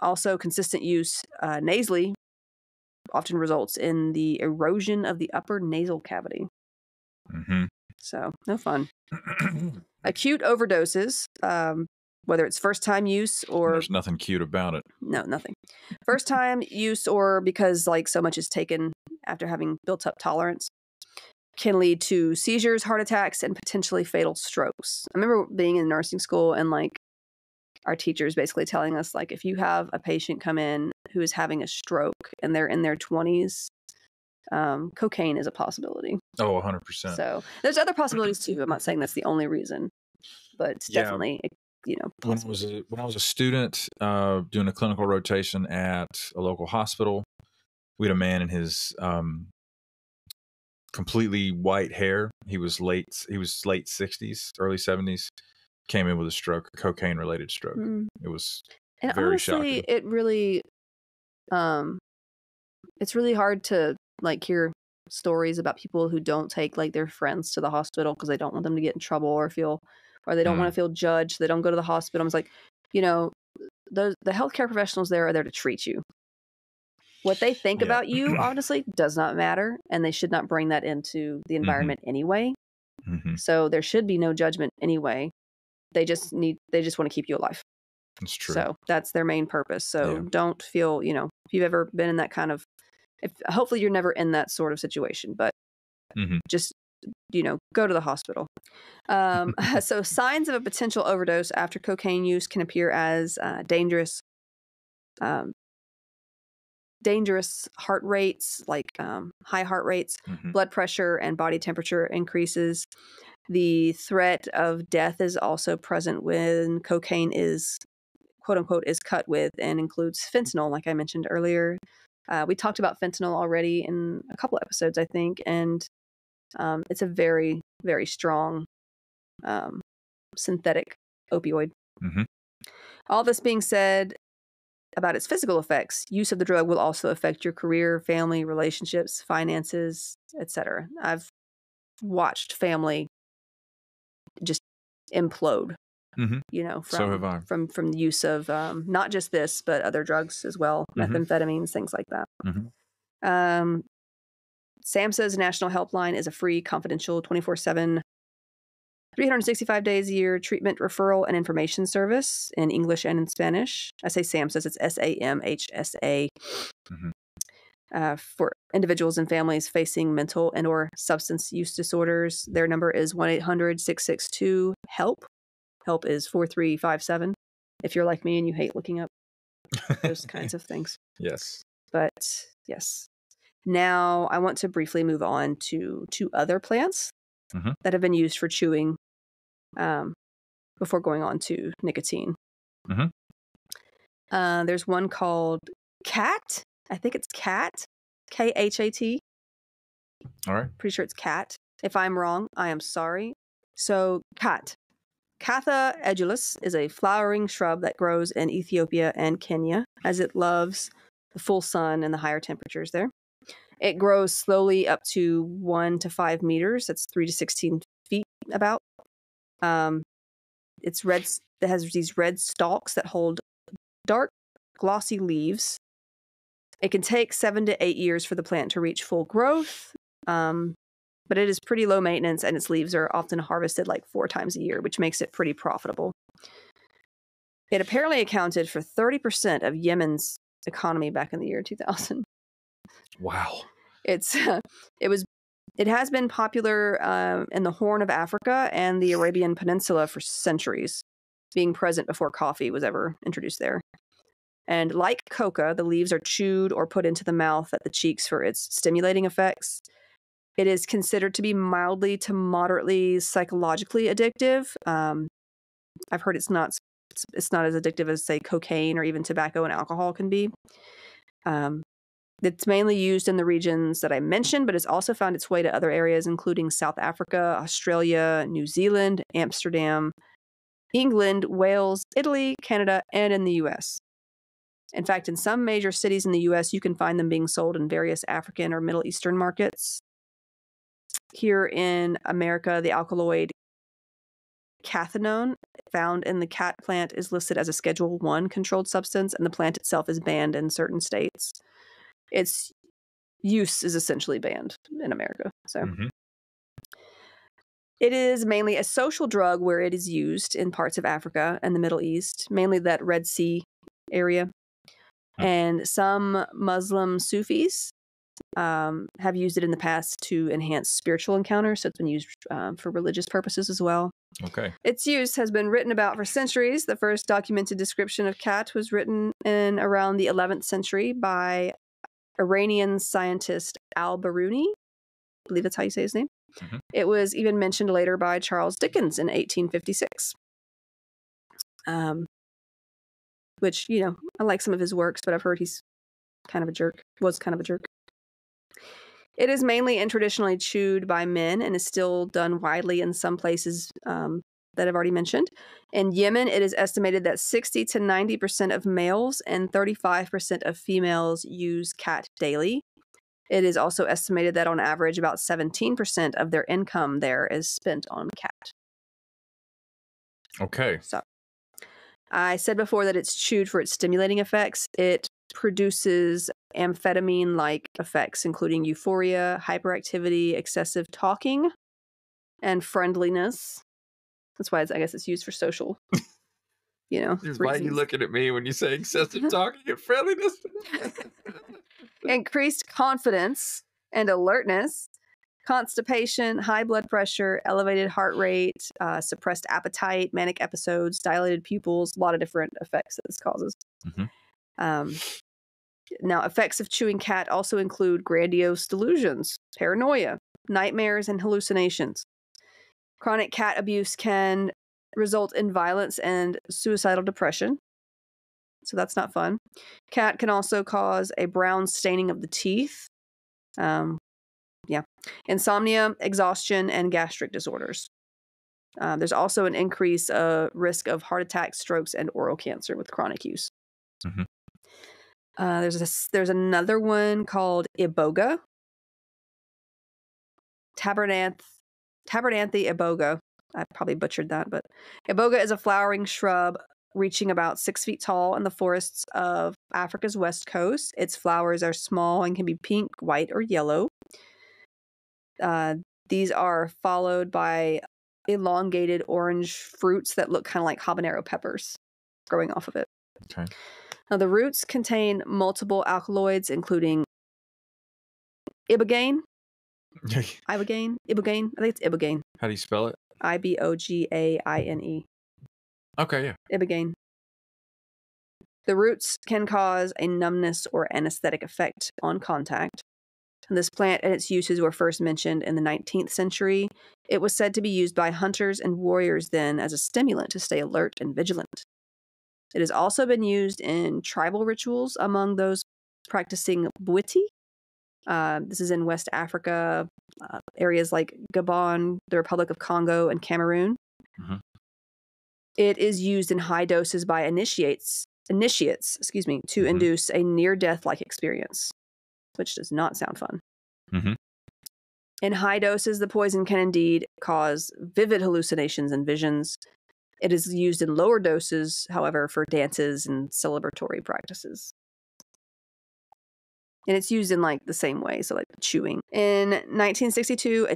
Also, consistent use nasally often results in the erosion of the upper nasal cavity. So, no fun. Acute overdoses, whether it's first-time use or... There's nothing cute about it. No, nothing. First-time use or because like so much is taken after having built up tolerance, can lead to seizures, heart attacks, and potentially fatal strokes. I remember being in nursing school and like our teachers basically telling us, like, if you have a patient come in who is having a stroke and they're in their 20s, cocaine is a possibility. Oh, 100%. So there's other possibilities too. I'm not saying that's the only reason, but it's definitely, possible. When I was a student doing a clinical rotation at a local hospital, we had a man in his completely white hair. He was late 60s, early 70s. Came in with a stroke, a cocaine-related stroke. It was very shocking. It really, it's really hard to like hear stories about people who don't take like their friends to the hospital because they don't want them to get in trouble or they don't want to feel judged. They don't go to the hospital. It's like, the healthcare professionals there are there to treat you. What they think about you, honestly, does not matter, and they should not bring that into the environment anyway. So there should be no judgment anyway. They just want to keep you alive. That's true. So that's their main purpose. So don't feel, if you've ever been in that kind of, hopefully you're never in that sort of situation, but just go to the hospital. So signs of a potential overdose after cocaine use can appear as dangerous heart rates, like high heart rates, blood pressure, and body temperature increases. The threat of death is also present when cocaine is, quote unquote, is cut with and includes fentanyl, like I mentioned earlier. We talked about fentanyl already in a couple episodes, I think, and it's a very, very strong synthetic opioid. All this being said, about its physical effects, use of the drug will also affect your career, family, relationships, finances, etc. I've watched family just implode, So have I. from the use of not just this, but other drugs as well, methamphetamines, things like that. SAMHSA's National Helpline is a free, confidential, 24/7, 365 days a year treatment, referral, and information service in English and in Spanish. I say SAMHSA, it's SAMHSA. For individuals and families facing mental and or substance use disorders. Their number is 1-800-662-HELP. HELP is 4357. If you're like me and you hate looking up those kinds of things. Yes. But yes. Now I want to briefly move on to two other plants that have been used for chewing before going on to nicotine. There's one called Khat. I think it's Khat. Khat. All right. Pretty sure it's Khat. If I'm wrong, I am sorry. So Khat. Catha edulis is a flowering shrub that grows in Ethiopia and Kenya, as it loves the full sun and the higher temperatures there. It grows slowly up to 1 to 5 meters. That's 3 to 16 feet about. It's red. It has these red stalks that hold dark, glossy leaves. It can take 7 to 8 years for the plant to reach full growth, but it is pretty low maintenance, and its leaves are often harvested like 4 times a year, which makes it pretty profitable. It apparently accounted for 30% of Yemen's economy back in the year 2000. Wow. It has been popular in the Horn of Africa and the Arabian Peninsula for centuries, being present before coffee was ever introduced there. And like coca, the leaves are chewed or put into the mouth at the cheeks for its stimulating effects. It is considered to be mildly to moderately psychologically addictive. I've heard it's not as addictive as, say, cocaine or even tobacco and alcohol can be. It's mainly used in the regions that I mentioned, but it's also found its way to other areas, including South Africa, Australia, New Zealand, Amsterdam, England, Wales, Italy, Canada, and in the U.S. In fact, in some major cities in the U.S., you can find them being sold in various African or Middle Eastern markets. Here in America, the alkaloid cathinone found in the Khat plant is listed as a Schedule I controlled substance, and the plant itself is banned in certain states. Its use is essentially banned in America. So it is mainly a social drug where it is used in parts of Africa and the Middle East, mainly that Red Sea area. And some Muslim Sufis have used it in the past to enhance spiritual encounters. So it's been used for religious purposes as well. Okay. Its use has been written about for centuries. The first documented description of Khat was written in around the 11th century by Iranian scientist al-Biruni. I believe that's how you say his name. It was even mentioned later by Charles Dickens in 1856. Which, I like some of his works, but I've heard he's kind of a jerk, was kind of a jerk. It is mainly and traditionally chewed by men and is still done widely in some places that I've already mentioned. In Yemen, it is estimated that 60 to 90% of males and 35% of females use Khat daily. It is also estimated that on average, about 17% of their income there is spent on Khat. Okay. So I said before that it's chewed for its stimulating effects. It produces amphetamine-like effects, including euphoria, hyperactivity, excessive talking, and friendliness. That's why I guess it's used for social, Just why are you looking at me when you say excessive talking and friendliness? Increased confidence and alertness, constipation, high blood pressure, elevated heart rate, suppressed appetite, manic episodes, dilated pupils, a lot of different effects that this causes. Now, effects of chewing khat also include grandiose delusions, paranoia, nightmares, and hallucinations. Chronic khat abuse can result in violence and suicidal depression. So that's not fun. Khat can also cause a brown staining of the teeth. Insomnia, exhaustion, and gastric disorders. There's also an increase risk of heart attacks, strokes, and oral cancer with chronic use. There's another one called Iboga. Tabernanthe Iboga. I probably butchered that, but Iboga is a flowering shrub reaching about 6 feet tall in the forests of Africa's west coast. Its flowers are small and can be pink, white, or yellow. These are followed by elongated orange fruits that look kind of like habanero peppers growing off of it. Okay. Now, the roots contain multiple alkaloids, including ibogaine. Ibogaine? I think it's ibogaine. How do you spell it? Ibogaine. Okay, yeah. Ibogaine. The roots can cause a numbness or anesthetic effect on contact. And this plant and its uses were first mentioned in the 19th century. It was said to be used by hunters and warriors then as a stimulant to stay alert and vigilant. It has also been used in tribal rituals among those practicing Bwiti. This is in West Africa, areas like Gabon, the Republic of Congo, and Cameroon. It is used in high doses by initiates, to induce a near-death-like experience, which does not sound fun. In high doses, the poison can indeed cause vivid hallucinations and visions. It is used in lower doses, however, for dances and celebratory practices. And it's used in like the same way, so like chewing. In 1962,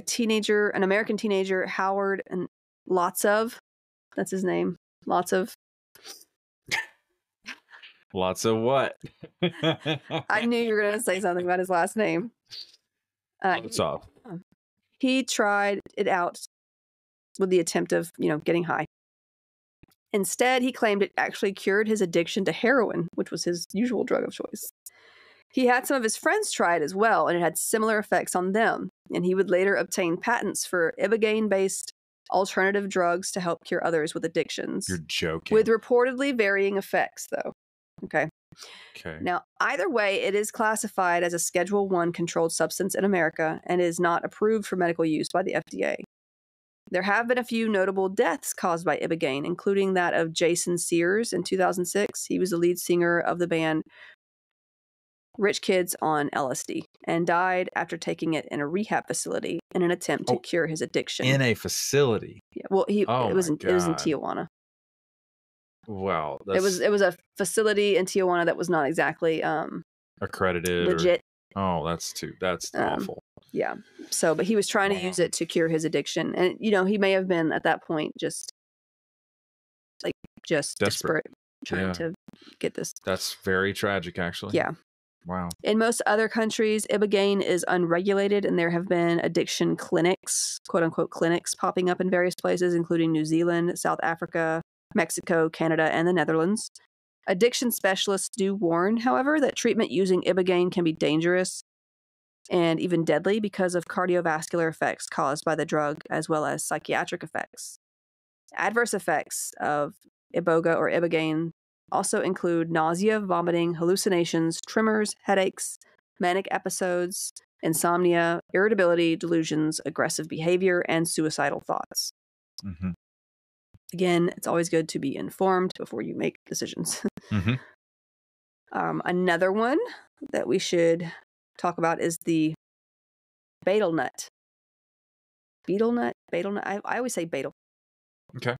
an American teenager, Howard and Lots-of, that's his name, Lots-of. Lots of what? I knew you were going to say something about his last name. Lots-of. He tried it out with the attempt of, getting high. Instead, he claimed it actually cured his addiction to heroin, which was his usual drug of choice. He had some of his friends try it as well, and it had similar effects on them. And he would later obtain patents for ibogaine-based alternative drugs to help cure others with addictions. You're joking. With reportedly varying effects, though. Okay. Now, either way, it is classified as a Schedule I controlled substance in America and is not approved for medical use by the FDA. There have been a few notable deaths caused by ibogaine, including that of Jason Sears in 2006. He was the lead singer of the band Rich Kids on LSD and died after taking it in a rehab facility in an attempt to cure his addiction. In a facility? Yeah. Well, it was in Tijuana. Wow. It was a facility in Tijuana that was not exactly accredited. Legit. That's awful. Yeah. So, but he was trying to use it to cure his addiction. And, he may have been at that point just desperate trying to get this. That's very tragic, actually. Yeah. Wow. In most other countries, ibogaine is unregulated, and there have been addiction clinics, quote unquote clinics, popping up in various places, including New Zealand, South Africa, Mexico, Canada, and the Netherlands. Addiction specialists do warn, however, that treatment using ibogaine can be dangerous and even deadly because of cardiovascular effects caused by the drug, as well as psychiatric effects. Adverse effects of Iboga or ibogaine also include nausea, vomiting, hallucinations, tremors, headaches, manic episodes, insomnia, irritability, delusions, aggressive behavior, and suicidal thoughts. Again, it's always good to be informed before you make decisions. Another one that we should talk about is the betel nut. Betel nut? I always say betel. Okay.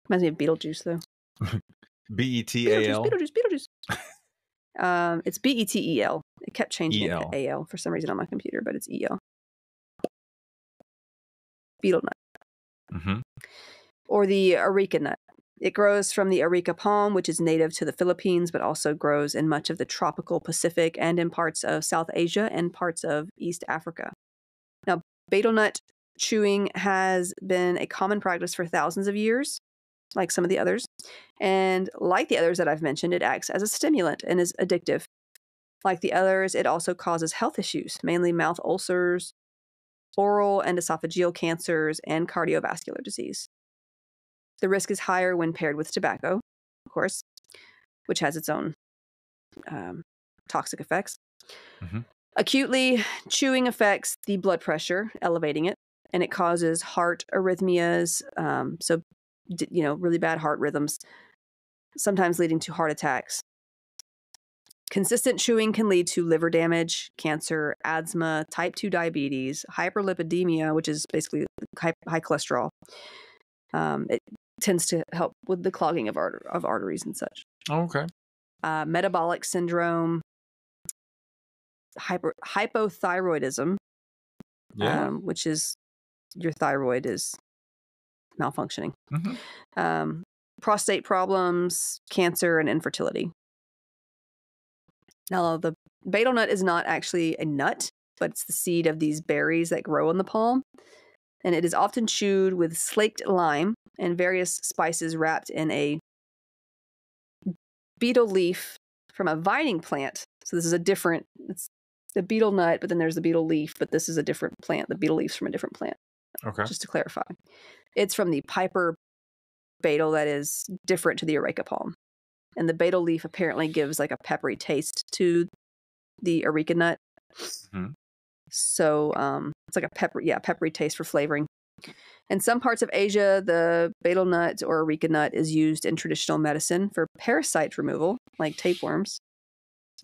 Reminds me of Beetlejuice, though. Betel. Beetlejuice. It's Betel. It kept changing it to AL for some reason on my computer, but it's EL. Betel nut. Or the areca nut. It grows from the areca palm, which is native to the Philippines, but also grows in much of the tropical Pacific and in parts of South Asia and parts of East Africa. Now, Betel nut chewing has been a common practice for thousands of years, like some of the others. And like the others that I've mentioned, it acts as a stimulant and is addictive. Like the others, it also causes health issues, mainly mouth ulcers, oral and esophageal cancers, and cardiovascular disease. The risk is higher when paired with tobacco, of course, which has its own toxic effects. Mm-hmm. Acutely, chewing affects the blood pressure, elevating it, and it causes heart arrhythmias, really bad heart rhythms, sometimes leading to heart attacks. Consistent chewing can lead to liver damage, cancer, asthma, type 2 diabetes, hyperlipidemia, which is basically high cholesterol. It tends to help with the clogging of arteries and such. Oh, okay. Metabolic syndrome, hypothyroidism, which is your thyroid is malfunctioning. Mm-hmm. Prostate problems, cancer, and infertility. Now, the betel nut is not actually a nut, but it's the seed of these berries that grow on the palm. And it is often chewed with slaked lime and various spices wrapped in a betel leaf from a vining plant. So this is it's the betel nut, but then there's the betel leaf, but this is a different plant. The betel leaf's from a different plant. Okay. Just to clarify. It's from the Piper betel that is different to the Areca palm. And the betel leaf apparently gives like a peppery taste to the Areca nut. Mm-hmm. So it's like a peppery taste for flavoring. In some parts of Asia, the betel nut or Areca nut is used in traditional medicine for parasite removal, like tapeworms.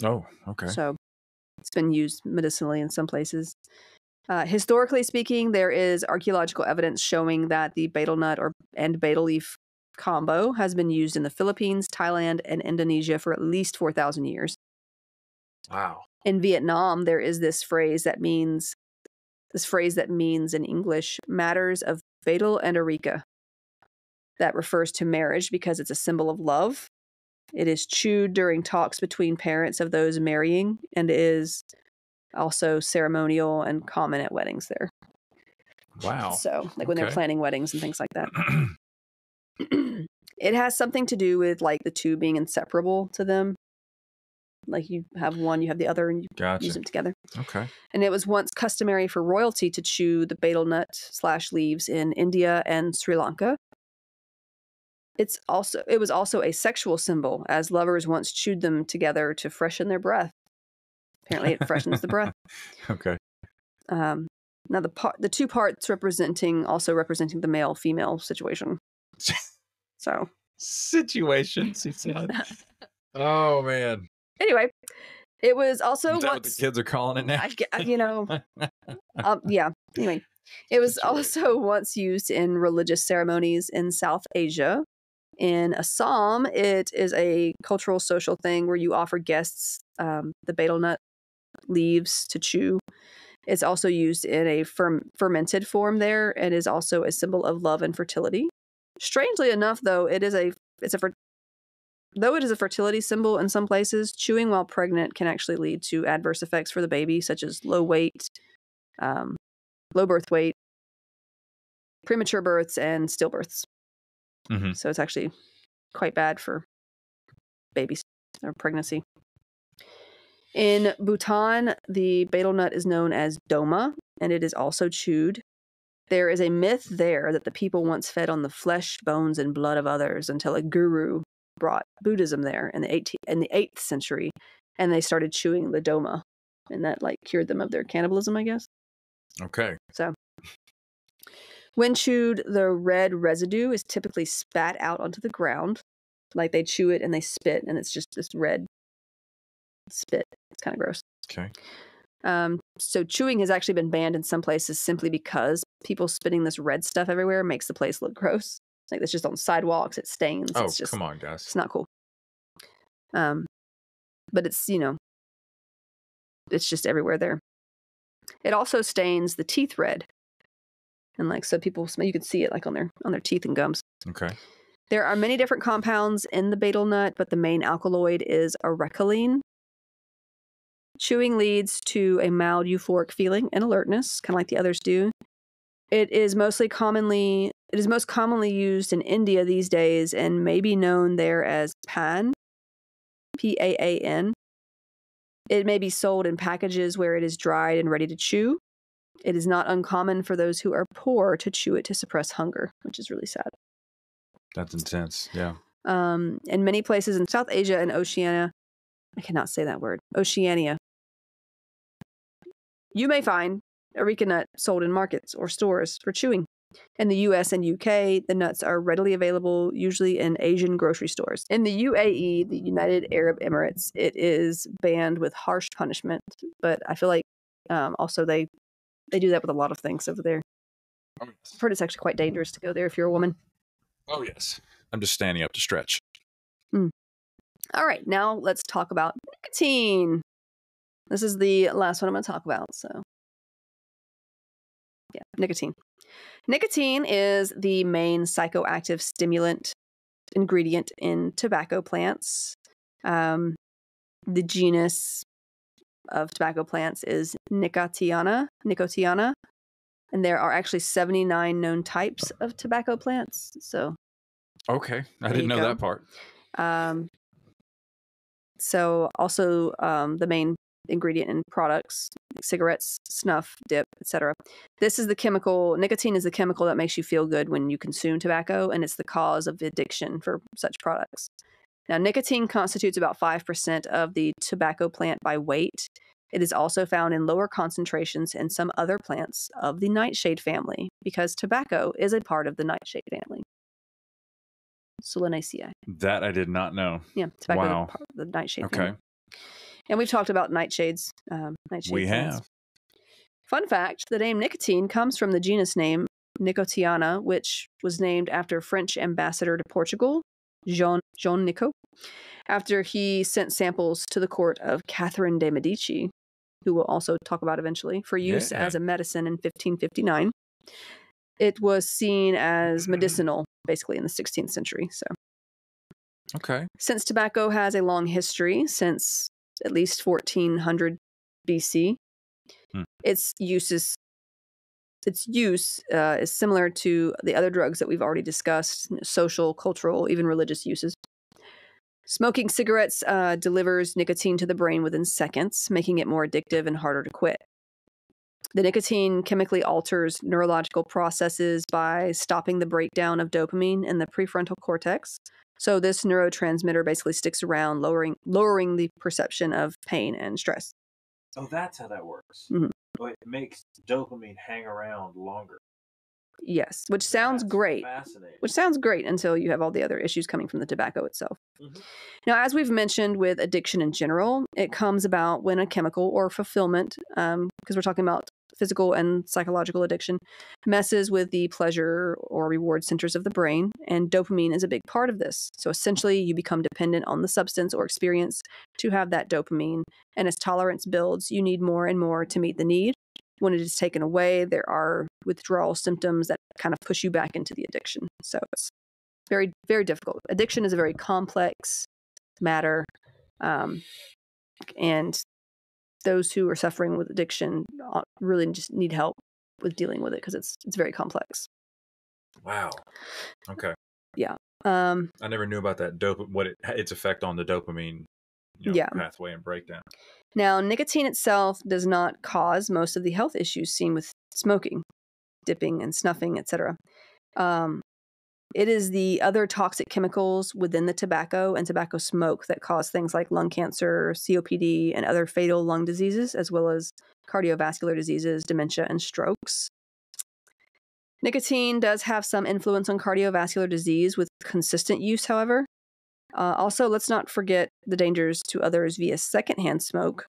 Oh, okay. So it's been used medicinally in some places. Historically speaking, there is archaeological evidence showing that the betel nut and betel leaf combo has been used in the Philippines, Thailand, and Indonesia for at least 4,000 years. Wow. In Vietnam, there is this phrase that means in English, matters of betel and Areca. That refers to marriage because it's a symbol of love. It is chewed during talks between parents of those marrying and is also ceremonial and common at weddings there. Wow. So, like when they're planning weddings and things like that. It has something to do with like the two being inseparable to them. Like you have one, you have the other, and you use them together. Okay. And it was once customary for royalty to chew the betel nut / leaves in India and Sri Lanka. It was also a sexual symbol, as lovers once chewed them together to freshen their breath. Apparently, it freshens the breath. Okay. Now the two parts representing the male-female situation. So situations, he said. Oh man. Anyway, it was also Is that what the kids are calling it now? Yeah. Anyway, it was also once used in religious ceremonies in South Asia. In Assam, it is a cultural social thing where you offer guests the betel nut leaves to chew. It's also used in a fermented form there and is also a symbol of love and fertility. Strangely enough, though, it is a fertility symbol in some places, chewing while pregnant can actually lead to adverse effects for the baby, such as low weight, low birth weight, premature births, and stillbirths. Mm-hmm. So it's actually quite bad for babies or pregnancy. In Bhutan, the betel nut is known as doma, and it is also chewed. There is a myth there that the people once fed on the flesh, bones, and blood of others until a guru brought Buddhism there in the 8th century, and they started chewing the doma, and that like cured them of their cannibalism, I guess. Okay. So when chewed, the red residue is typically spat out onto the ground. Like they chew it and they spit, and it's just this red spit. It's kind of gross. Okay. So chewing has actually been banned in some places simply because people spitting this red stuff everywhere makes the place look gross. Like it's just on sidewalks, it stains. Oh, it's just, come on, guys. It's not cool. But it's, it's just everywhere there. It also stains the teeth red. And like, so people, you can see it like on their teeth and gums. Okay. There are many different compounds in the betel nut, but the main alkaloid is arecaline. Chewing leads to a mild euphoric feeling and alertness, kind of like the others do. It is most commonly used in India these days and may be known there as pan, Paan. It may be sold in packages where it is dried and ready to chew. It is not uncommon for those who are poor to chew it to suppress hunger, which is really sad. That's intense. Yeah. In many places in South Asia and Oceania, I cannot say that word, Oceania, you may find areca nut sold in markets or stores for chewing. In the US and UK, the nuts are readily available, usually in Asian grocery stores. In the UAE, the United Arab Emirates, it is banned with harsh punishment, but I feel like also they do that with a lot of things over there. Oh, yes. I've heard it's actually quite dangerous to go there if you're a woman. Oh, yes. I'm just standing up to stretch. All right, now let's talk about nicotine. This is the last one I'm going to talk about, so yeah, nicotine. Nicotine is the main psychoactive stimulant ingredient in tobacco plants. The genus of tobacco plants is Nicotiana, and there are actually 79 known types of tobacco plants. So, okay, I didn't know that part. So, also the main ingredient in products, cigarettes, snuff, dip, etc. This is the chemical. Nicotine is the chemical that makes you feel good when you consume tobacco, and it's the cause of addiction for such products. Now, nicotine constitutes about 5% of the tobacco plant by weight. It is also found in lower concentrations in some other plants of the nightshade family, because tobacco is a part of the nightshade family. Solanaceae. That I did not know. Yeah, tobacco Wow. is part of the nightshade Okay. family. And we've talked about nightshades. We plants. have. Fun fact, the name nicotine comes from the genus name Nicotiana, which was named after French ambassador to Portugal, Jean Nicot, after he sent samples to the court of Catherine de' Medici, who we'll also talk about eventually, for use as a medicine in 1559. It was seen as medicinal, basically, in the 16th century. So, okay. Since tobacco has a long history, since at least 1400 BC, its use is similar to the other drugs that we've already discussed: social, cultural, even religious uses. Smoking cigarettes delivers nicotine to the brain within seconds, making it more addictive and harder to quit. The nicotine chemically alters neurological processes by stopping the breakdown of dopamine in the prefrontal cortex. So this neurotransmitter basically sticks around, lowering the perception of pain and stress. Oh, that's how that works. Mm-hmm. Oh, it makes dopamine hang around longer. Yes, which sounds great. Fascinating. Which sounds great until you have all the other issues coming from the tobacco itself. Mm-hmm. Now, as we've mentioned with addiction in general, it comes about when a chemical or fulfillment, because we're talking about physical and psychological addiction, messes with the pleasure or reward centers of the brain, and dopamine is a big part of this. So essentially, you become dependent on the substance or experience to have that dopamine, and as tolerance builds, you need more and more to meet the need. When it is taken away, there are withdrawal symptoms that kind of push you back into the addiction. So it's very, very difficult. Addiction is a very complex matter, and those who are suffering with addiction really just need help with dealing with it because it's very complex. Wow. Okay. Yeah. I never knew about that its effect on the dopamine pathway and breakdown. Now, nicotine itself does not cause most of the health issues seen with smoking, dipping, and snuffing, etc. It is the other toxic chemicals within the tobacco and tobacco smoke that cause things like lung cancer, COPD, and other fatal lung diseases, as well as cardiovascular diseases, dementia, and strokes. Nicotine does have some influence on cardiovascular disease with consistent use, however. Also, let's not forget the dangers to others via secondhand smoke.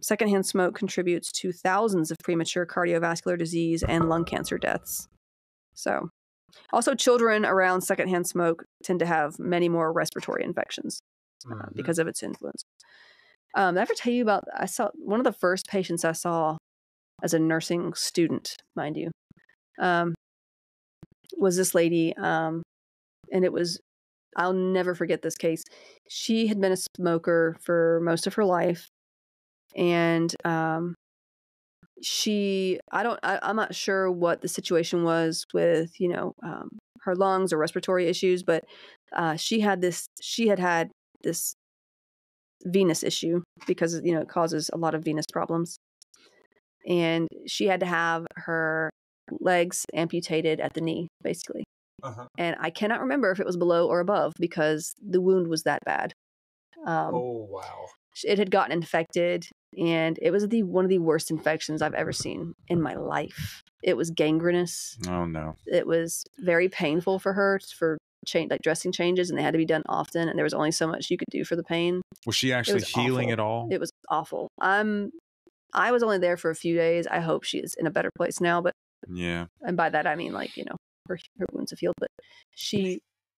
Secondhand smoke contributes to thousands of premature cardiovascular disease and lung cancer deaths. So, also children around secondhand smoke tend to have many more respiratory infections because of its influence. Did I ever tell you about, I saw one of the first patients I saw as a nursing student, mind you, was this lady, and it was, I'll never forget this case. She had been a smoker for most of her life, And I'm not sure what the situation was with, her lungs or respiratory issues, but she had this venous issue because, it causes a lot of venous problems. And she had to have her legs amputated at the knee, basically. Uh-huh. And I cannot remember if it was below or above because the wound was that bad. Oh, wow. It had gotten infected, and it was one of the worst infections I've ever seen in my life. It was gangrenous. Oh, no. It was very painful for her for dressing changes, and they had to be done often, and there was only so much you could do for the pain. Was she actually healing awful. at all? It was awful. I was only there for a few days. I hope she is in a better place now, but yeah. And by that I mean her wounds have healed, but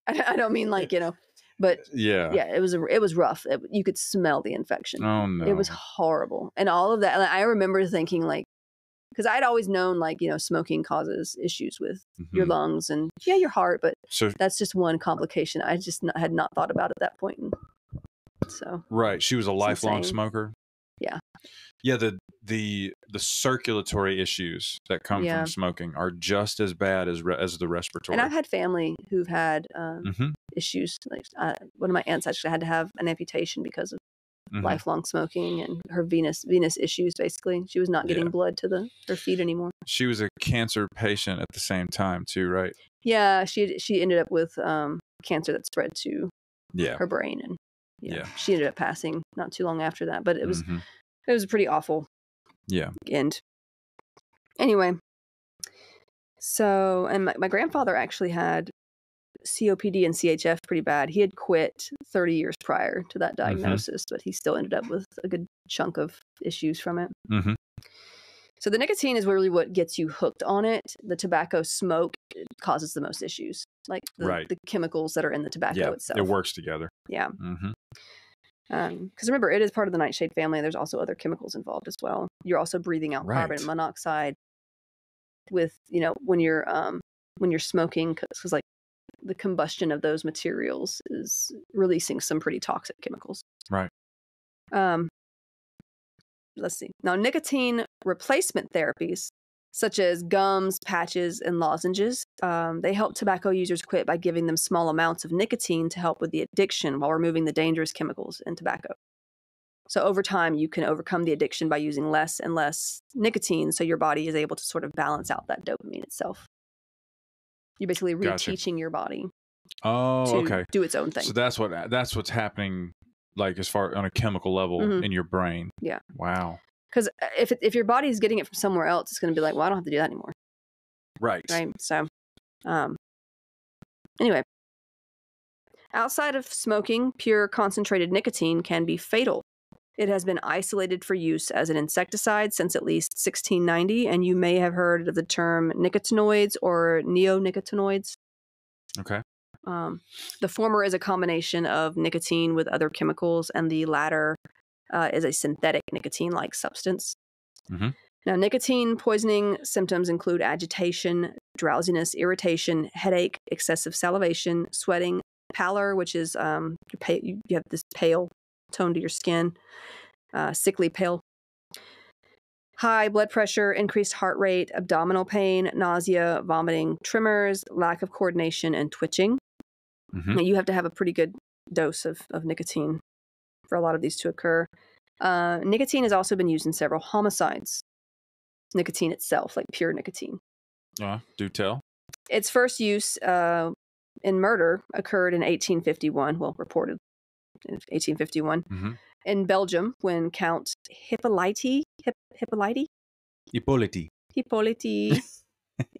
I don't mean but yeah, it was rough. You could smell the infection. Oh no, it was horrible, and all of that. And I remember thinking because I'd always known smoking causes issues with your lungs and your heart, but that's just one complication I just had not thought about at that point. So right, she was a lifelong insane. Smoker. Yeah, the circulatory issues that come from smoking are just as bad as the respiratory. And I've had family who've had issues. Like one of my aunts actually had to have an amputation because of lifelong smoking and her venous issues. Basically, she was not getting blood to her feet anymore. She was a cancer patient at the same time too, right? Yeah, she ended up with cancer that spread to her brain, and she ended up passing not too long after that. But it was pretty awful. Yeah. And anyway, so, and my grandfather actually had COPD and CHF pretty bad. He had quit 30 years prior to that diagnosis, but he still ended up with a good chunk of issues from it. So the nicotine is really what gets you hooked on it. The tobacco smoke causes the most issues, like the chemicals that are in the tobacco itself. It works together. Yeah. Because remember, it is part of the nightshade family. There's also other chemicals involved as well. You're also breathing out carbon monoxide with, when you're smoking, because the combustion of those materials is releasing some pretty toxic chemicals. Right. Let's see. Now, nicotine replacement therapies, such as gums, patches, and lozenges, they help tobacco users quit by giving them small amounts of nicotine to help with the addiction while removing the dangerous chemicals in tobacco. So over time, you can overcome the addiction by using less and less nicotine, so your body is able to sort of balance out that dopamine itself. You're basically reteaching your body to do its own thing. So that's what's happening, like as far on a chemical level in your brain. Yeah. Wow. Because if your body's getting it from somewhere else, it's going to be like, well, I don't have to do that anymore. Right. Right. So, anyway, outside of smoking, pure concentrated nicotine can be fatal. It has been isolated for use as an insecticide since at least 1690, and you may have heard of the term nicotinoids or neonicotinoids. Okay. The former is a combination of nicotine with other chemicals, and the latter is a synthetic nicotine-like substance. Now, nicotine poisoning symptoms include agitation, drowsiness, irritation, headache, excessive salivation, sweating, pallor, which is you have this pale tone to your skin, sickly pale, high blood pressure, increased heart rate, abdominal pain, nausea, vomiting, tremors, lack of coordination, and twitching. Now, you have to have a pretty good dose of nicotine for a lot of these to occur. Nicotine has also been used in several homicides. Nicotine itself, like pure nicotine. Do tell. Its first use in murder occurred in 1851, well, reported in 1851, in Belgium when Count Hippolyte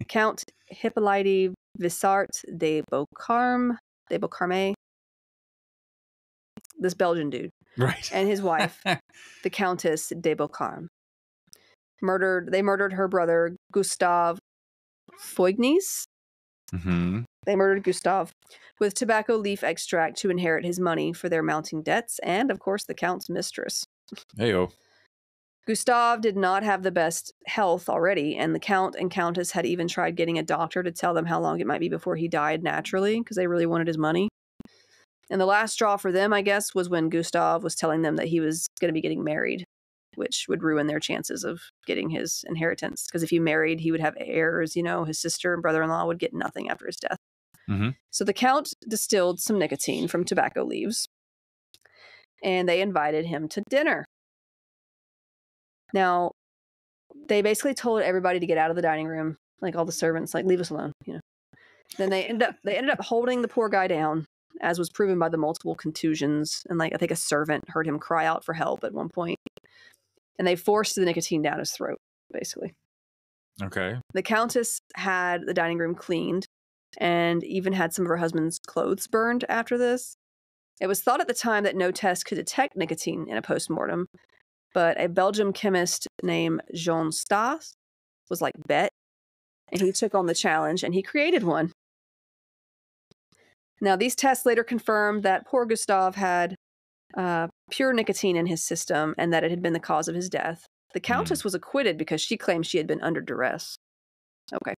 Count Hippolyte Vissart de Beaucarme, this Belgian dude, right, and his wife, the Countess de Beaucarme, murdered her brother Gustave Foignes. They murdered Gustave with tobacco leaf extract to inherit his money for their mounting debts and, of course, the Count's mistress. Heyo. Gustave did not have the best health already, and the Count and Countess had even tried getting a doctor to tell them how long it might be before he died naturally, because they really wanted his money. And the last straw for them, I guess, was when Gustave was telling them that he was going to be getting married which would ruin their chances of getting his inheritance. Because if he married, he would have heirs. His sister and brother-in-law would get nothing after his death. Mm-hmm. So the Count distilled some nicotine from tobacco leaves, and they invited him to dinner. Now, they basically told everybody to get out of the dining room, like all the servants, like, leave us alone. Then they ended up holding the poor guy down, as was proven by the multiple contusions. And I think a servant heard him cry out for help at one point. And they forced the nicotine down his throat, basically. Okay. The Countess had the dining room cleaned and even had some of her husband's clothes burned after this. It was thought at the time that no test could detect nicotine in a postmortem, but a Belgian chemist named Jean Stas was like, bet, and he took on the challenge and he created one. Now, these tests later confirmed that poor Gustav had pure nicotine in his system and that it had been the cause of his death. The Countess was acquitted because she claimed she had been under duress. Okay.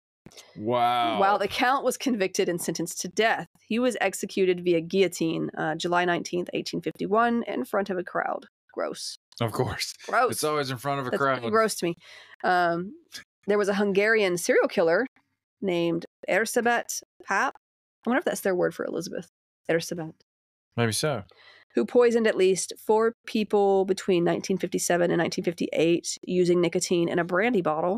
Wow. While the Count was convicted and sentenced to death, he was executed via guillotine July 19th, 1851, in front of a crowd. Gross. Of course. Gross. It's always in front of a That's crowd. gross to me. There was a Hungarian serial killer named Erzsébet Pap. I wonder if that's their word for Elizabeth. Erzsébet. Maybe so. Who poisoned at least 4 people between 1957 and 1958 using nicotine in a brandy bottle.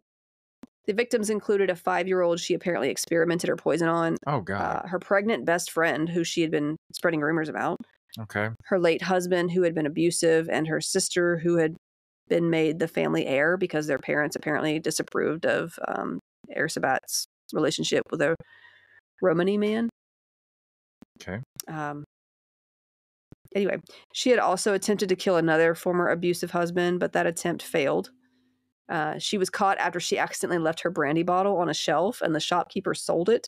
The victims included a 5-year-old she apparently experimented her poison on. Oh, God. Her pregnant best friend, who she had been spreading rumors about. Okay. Her late husband, who had been abusive, and her sister, who had been made the family heir because their parents apparently disapproved of Erzsébet's relationship with a Romani man. Okay. Anyway, she had also attempted to kill another former abusive husband, but that attempt failed. She was caught after she accidentally left her brandy bottle on a shelf, and the shopkeeper sold it.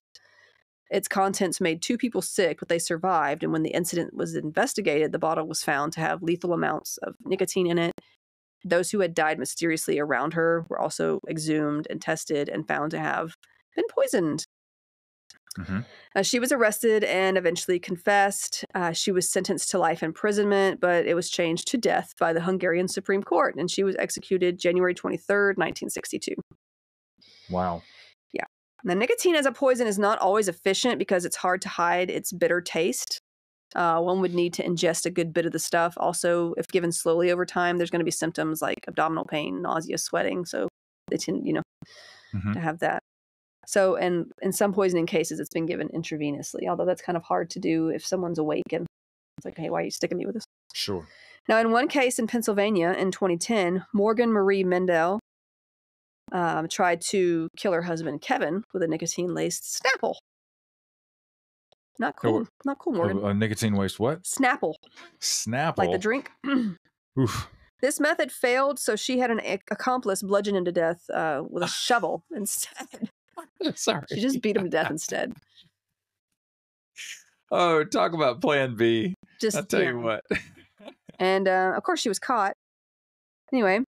Its contents made 2 people sick, but they survived, and when the incident was investigated, the bottle was found to have lethal amounts of nicotine in it. Those who had died mysteriously around her were also exhumed and tested and found to have been poisoned. Mm-hmm. She was arrested and eventually confessed. She was sentenced to life imprisonment, but it was changed to death by the Hungarian Supreme Court, and she was executed January 23rd, 1962. Wow. Yeah. Now, nicotine as a poison is not always efficient because it's hard to hide its bitter taste. One would need to ingest a good bit of the stuff. Also, if given slowly over time, there's going to be symptoms like abdominal pain, nausea, sweating. So they tend, to have that. So, and in some poisoning cases, it's been given intravenously, although that's kind of hard to do if someone's awake and it's like, hey, why are you sticking me with this? Sure. Now, in one case in Pennsylvania in 2010, Morgan Marie Mendel tried to kill her husband, Kevin, with a nicotine-laced Snapple. Not cool. Not cool, Morgan. A nicotine waste what? Snapple. Snapple? Like the drink. Oof. This method failed, so she had an accomplice bludgeon him to death with a shovel instead. Sorry. She just beat him to death instead. Oh, talk about plan B. I'll tell you what. And of course she was caught. Anyway.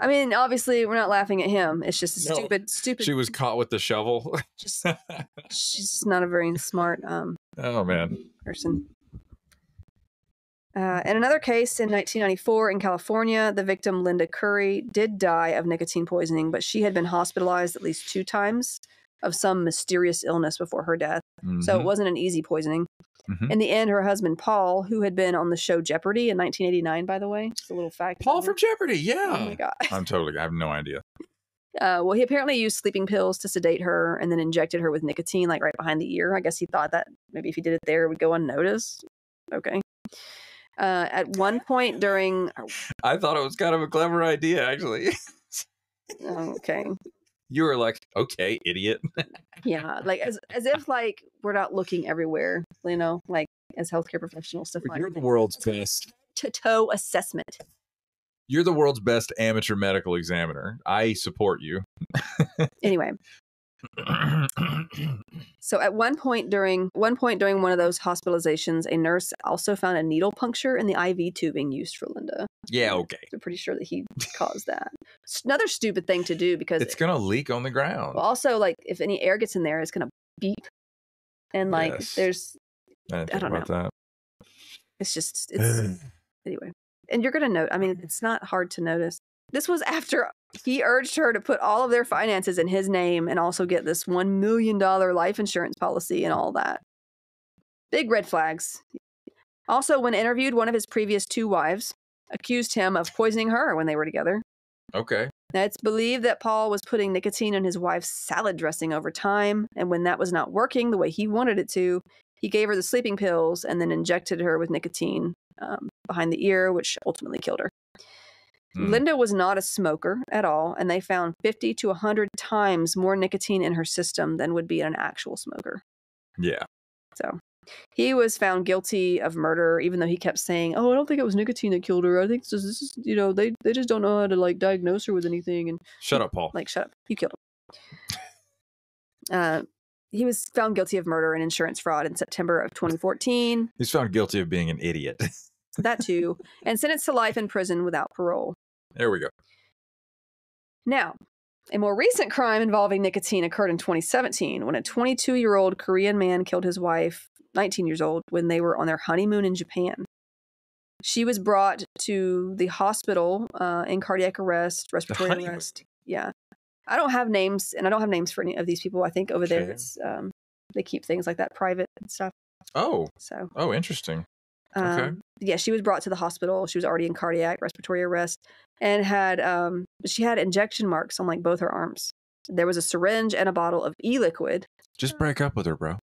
I mean, obviously we're not laughing at him. It's just a stupid. She was caught with the shovel. She's just not a very smart oh man. person. In another case in 1994 in California, the victim, Linda Curry, did die of nicotine poisoning, but she had been hospitalized at least 2 times of some mysterious illness before her death. Mm-hmm. So it wasn't an easy poisoning. Mm-hmm. In the end, her husband, Paul, who had been on the show Jeopardy in 1989, by the way, just a little fact. Paul from Jeopardy, yeah. Oh my God. I have no idea. Well, he apparently used sleeping pills to sedate her and then injected her with nicotine, like right behind the ear. I guess he thought that maybe if he did it there, it would go unnoticed. Okay. At one point during... I thought it was kind of a clever idea, actually. Okay. You were like, okay, idiot. Yeah, like as if like we're not looking everywhere, like as healthcare professionals to find. You're the world's best. Toe assessment. You're the world's best amateur medical examiner. I support you. Anyway. So at one point during one of those hospitalizations, a nurse also found a needle puncture in the IV tubing used for Linda. Yeah, okay. We're pretty sure that he caused that. It's another stupid thing to do because it's going to leak on the ground. Well, also, like if any air gets in there, it's going to beep. And like there's, I don't know. That. It's anyway. and you're going to note, I mean, it's not hard to notice. This was after he urged her to put all of their finances in his name and also get this $1 million life insurance policy and all that. Big red flags. Also, when interviewed, one of his previous 2 wives accused him of poisoning her when they were together. Okay. Now, it's believed that Paul was putting nicotine in his wife's salad dressing over time, and when that was not working the way he wanted it to, he gave her the sleeping pills and then injected her with nicotine behind the ear, which ultimately killed her. Linda was not a smoker at all, and they found 50 to 100 times more nicotine in her system than would be in an actual smoker. Yeah. So he was found guilty of murder, even though he kept saying, "Oh, I don't think it was nicotine that killed her. I think this is, you know, they just don't know how to like diagnose her with anything." And shut up, Paul. Like, shut up. You killed him. He was found guilty of murder and insurance fraud in September of 2014. He's found guilty of being an idiot. That too, and sentenced to life in prison without parole. There we go. Now, a more recent crime involving nicotine occurred in 2017 when a 22-year-old Korean man killed his wife, 19 years old, when they were on their honeymoon in Japan. She was brought to the hospital in cardiac arrest, respiratory arrest. Yeah. I don't have names, and I don't have names for any of these people. I think over there it's they keep things like that private and stuff. Oh. So. Oh, interesting. Okay. Yeah, she was brought to the hospital. She was already in cardiac respiratory arrest and had she had injection marks on like both her arms. There was a syringe and a bottle of e-liquid. Just break up with her, bro.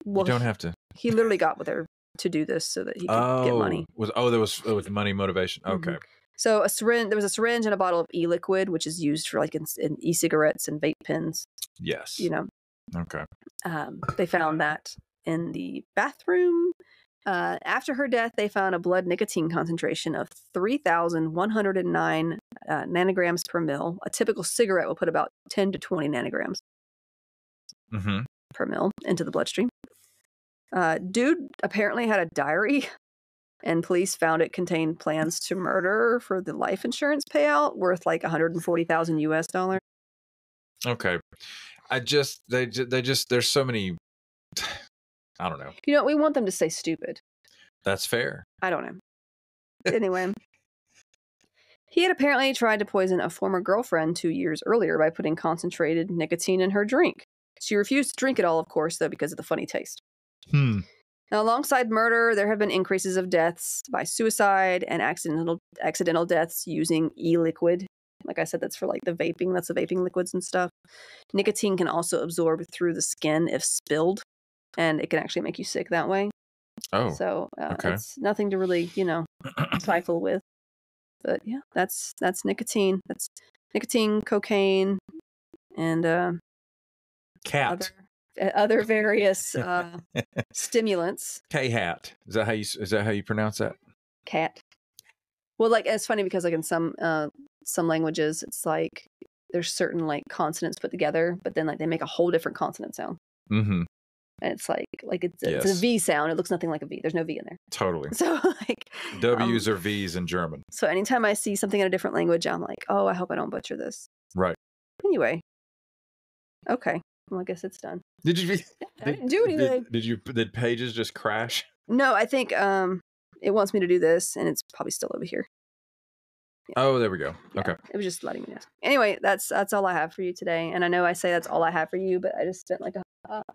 Well, you don't have to. He literally got with her to do this so that he could get money. There was money motivation. Okay. Mm-hmm. So there was a syringe and a bottle of e-liquid, which is used for like in e-cigarettes and vape pens. Yes. You know. Okay. They found that in the bathroom. After her death, they found a blood nicotine concentration of 3,109 nanograms per mil. A typical cigarette will put about 10 to 20 nanograms per mil into the bloodstream. Dude apparently had a diary, and police found it contained plans to murder for the life insurance payout worth like $140,000 US. Okay. There's so many. I don't know. You know, we want them to say stupid. That's fair. I don't know. Anyway, he had apparently tried to poison a former girlfriend 2 years earlier by putting concentrated nicotine in her drink. She refused to drink it all, of course, though, because of the funny taste. Now, alongside murder, there have been increases of deaths by suicide and accidental deaths using e-liquid. Like I said, that's for like the vaping. That's the vaping liquids and stuff. Nicotine can also absorb through the skin if spilled, and it can actually make you sick that way. Oh, so okay. It's nothing to really, trifle with. But yeah, that's nicotine. That's nicotine, cocaine, and Khat. Other various stimulants. Khat. Is that how you pronounce that? Khat. Well, like it's funny because like in some languages, it's like there's certain like consonants put together, but then like they make a whole different consonant sound. Mm-hmm. And it's like it's a V sound. It looks nothing like a V. There's no V in there. Totally. So like W's are V's in German. So anytime I see something in a different language, I'm like, oh, I hope I don't butcher this. Right. Anyway. Okay. Well, I guess it's done. Did you? I didn't do anything. Did Pages just crash? No, I think it wants me to do this, and it's probably still over here. Yeah. Oh, there we go. Yeah, okay. It was just letting me know. Anyway, that's all I have for you today. And I know I say that's all I have for you, but I just spent like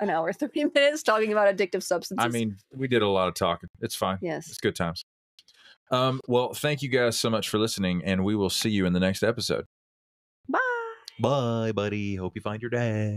an hour, 30 minutes talking about addictive substances. I mean, we did a lot of talking. It's fine. Yes. It's good times. Well, thank you guys so much for listening, and we will see you in the next episode. Bye. Bye, buddy. Hope you find your dad.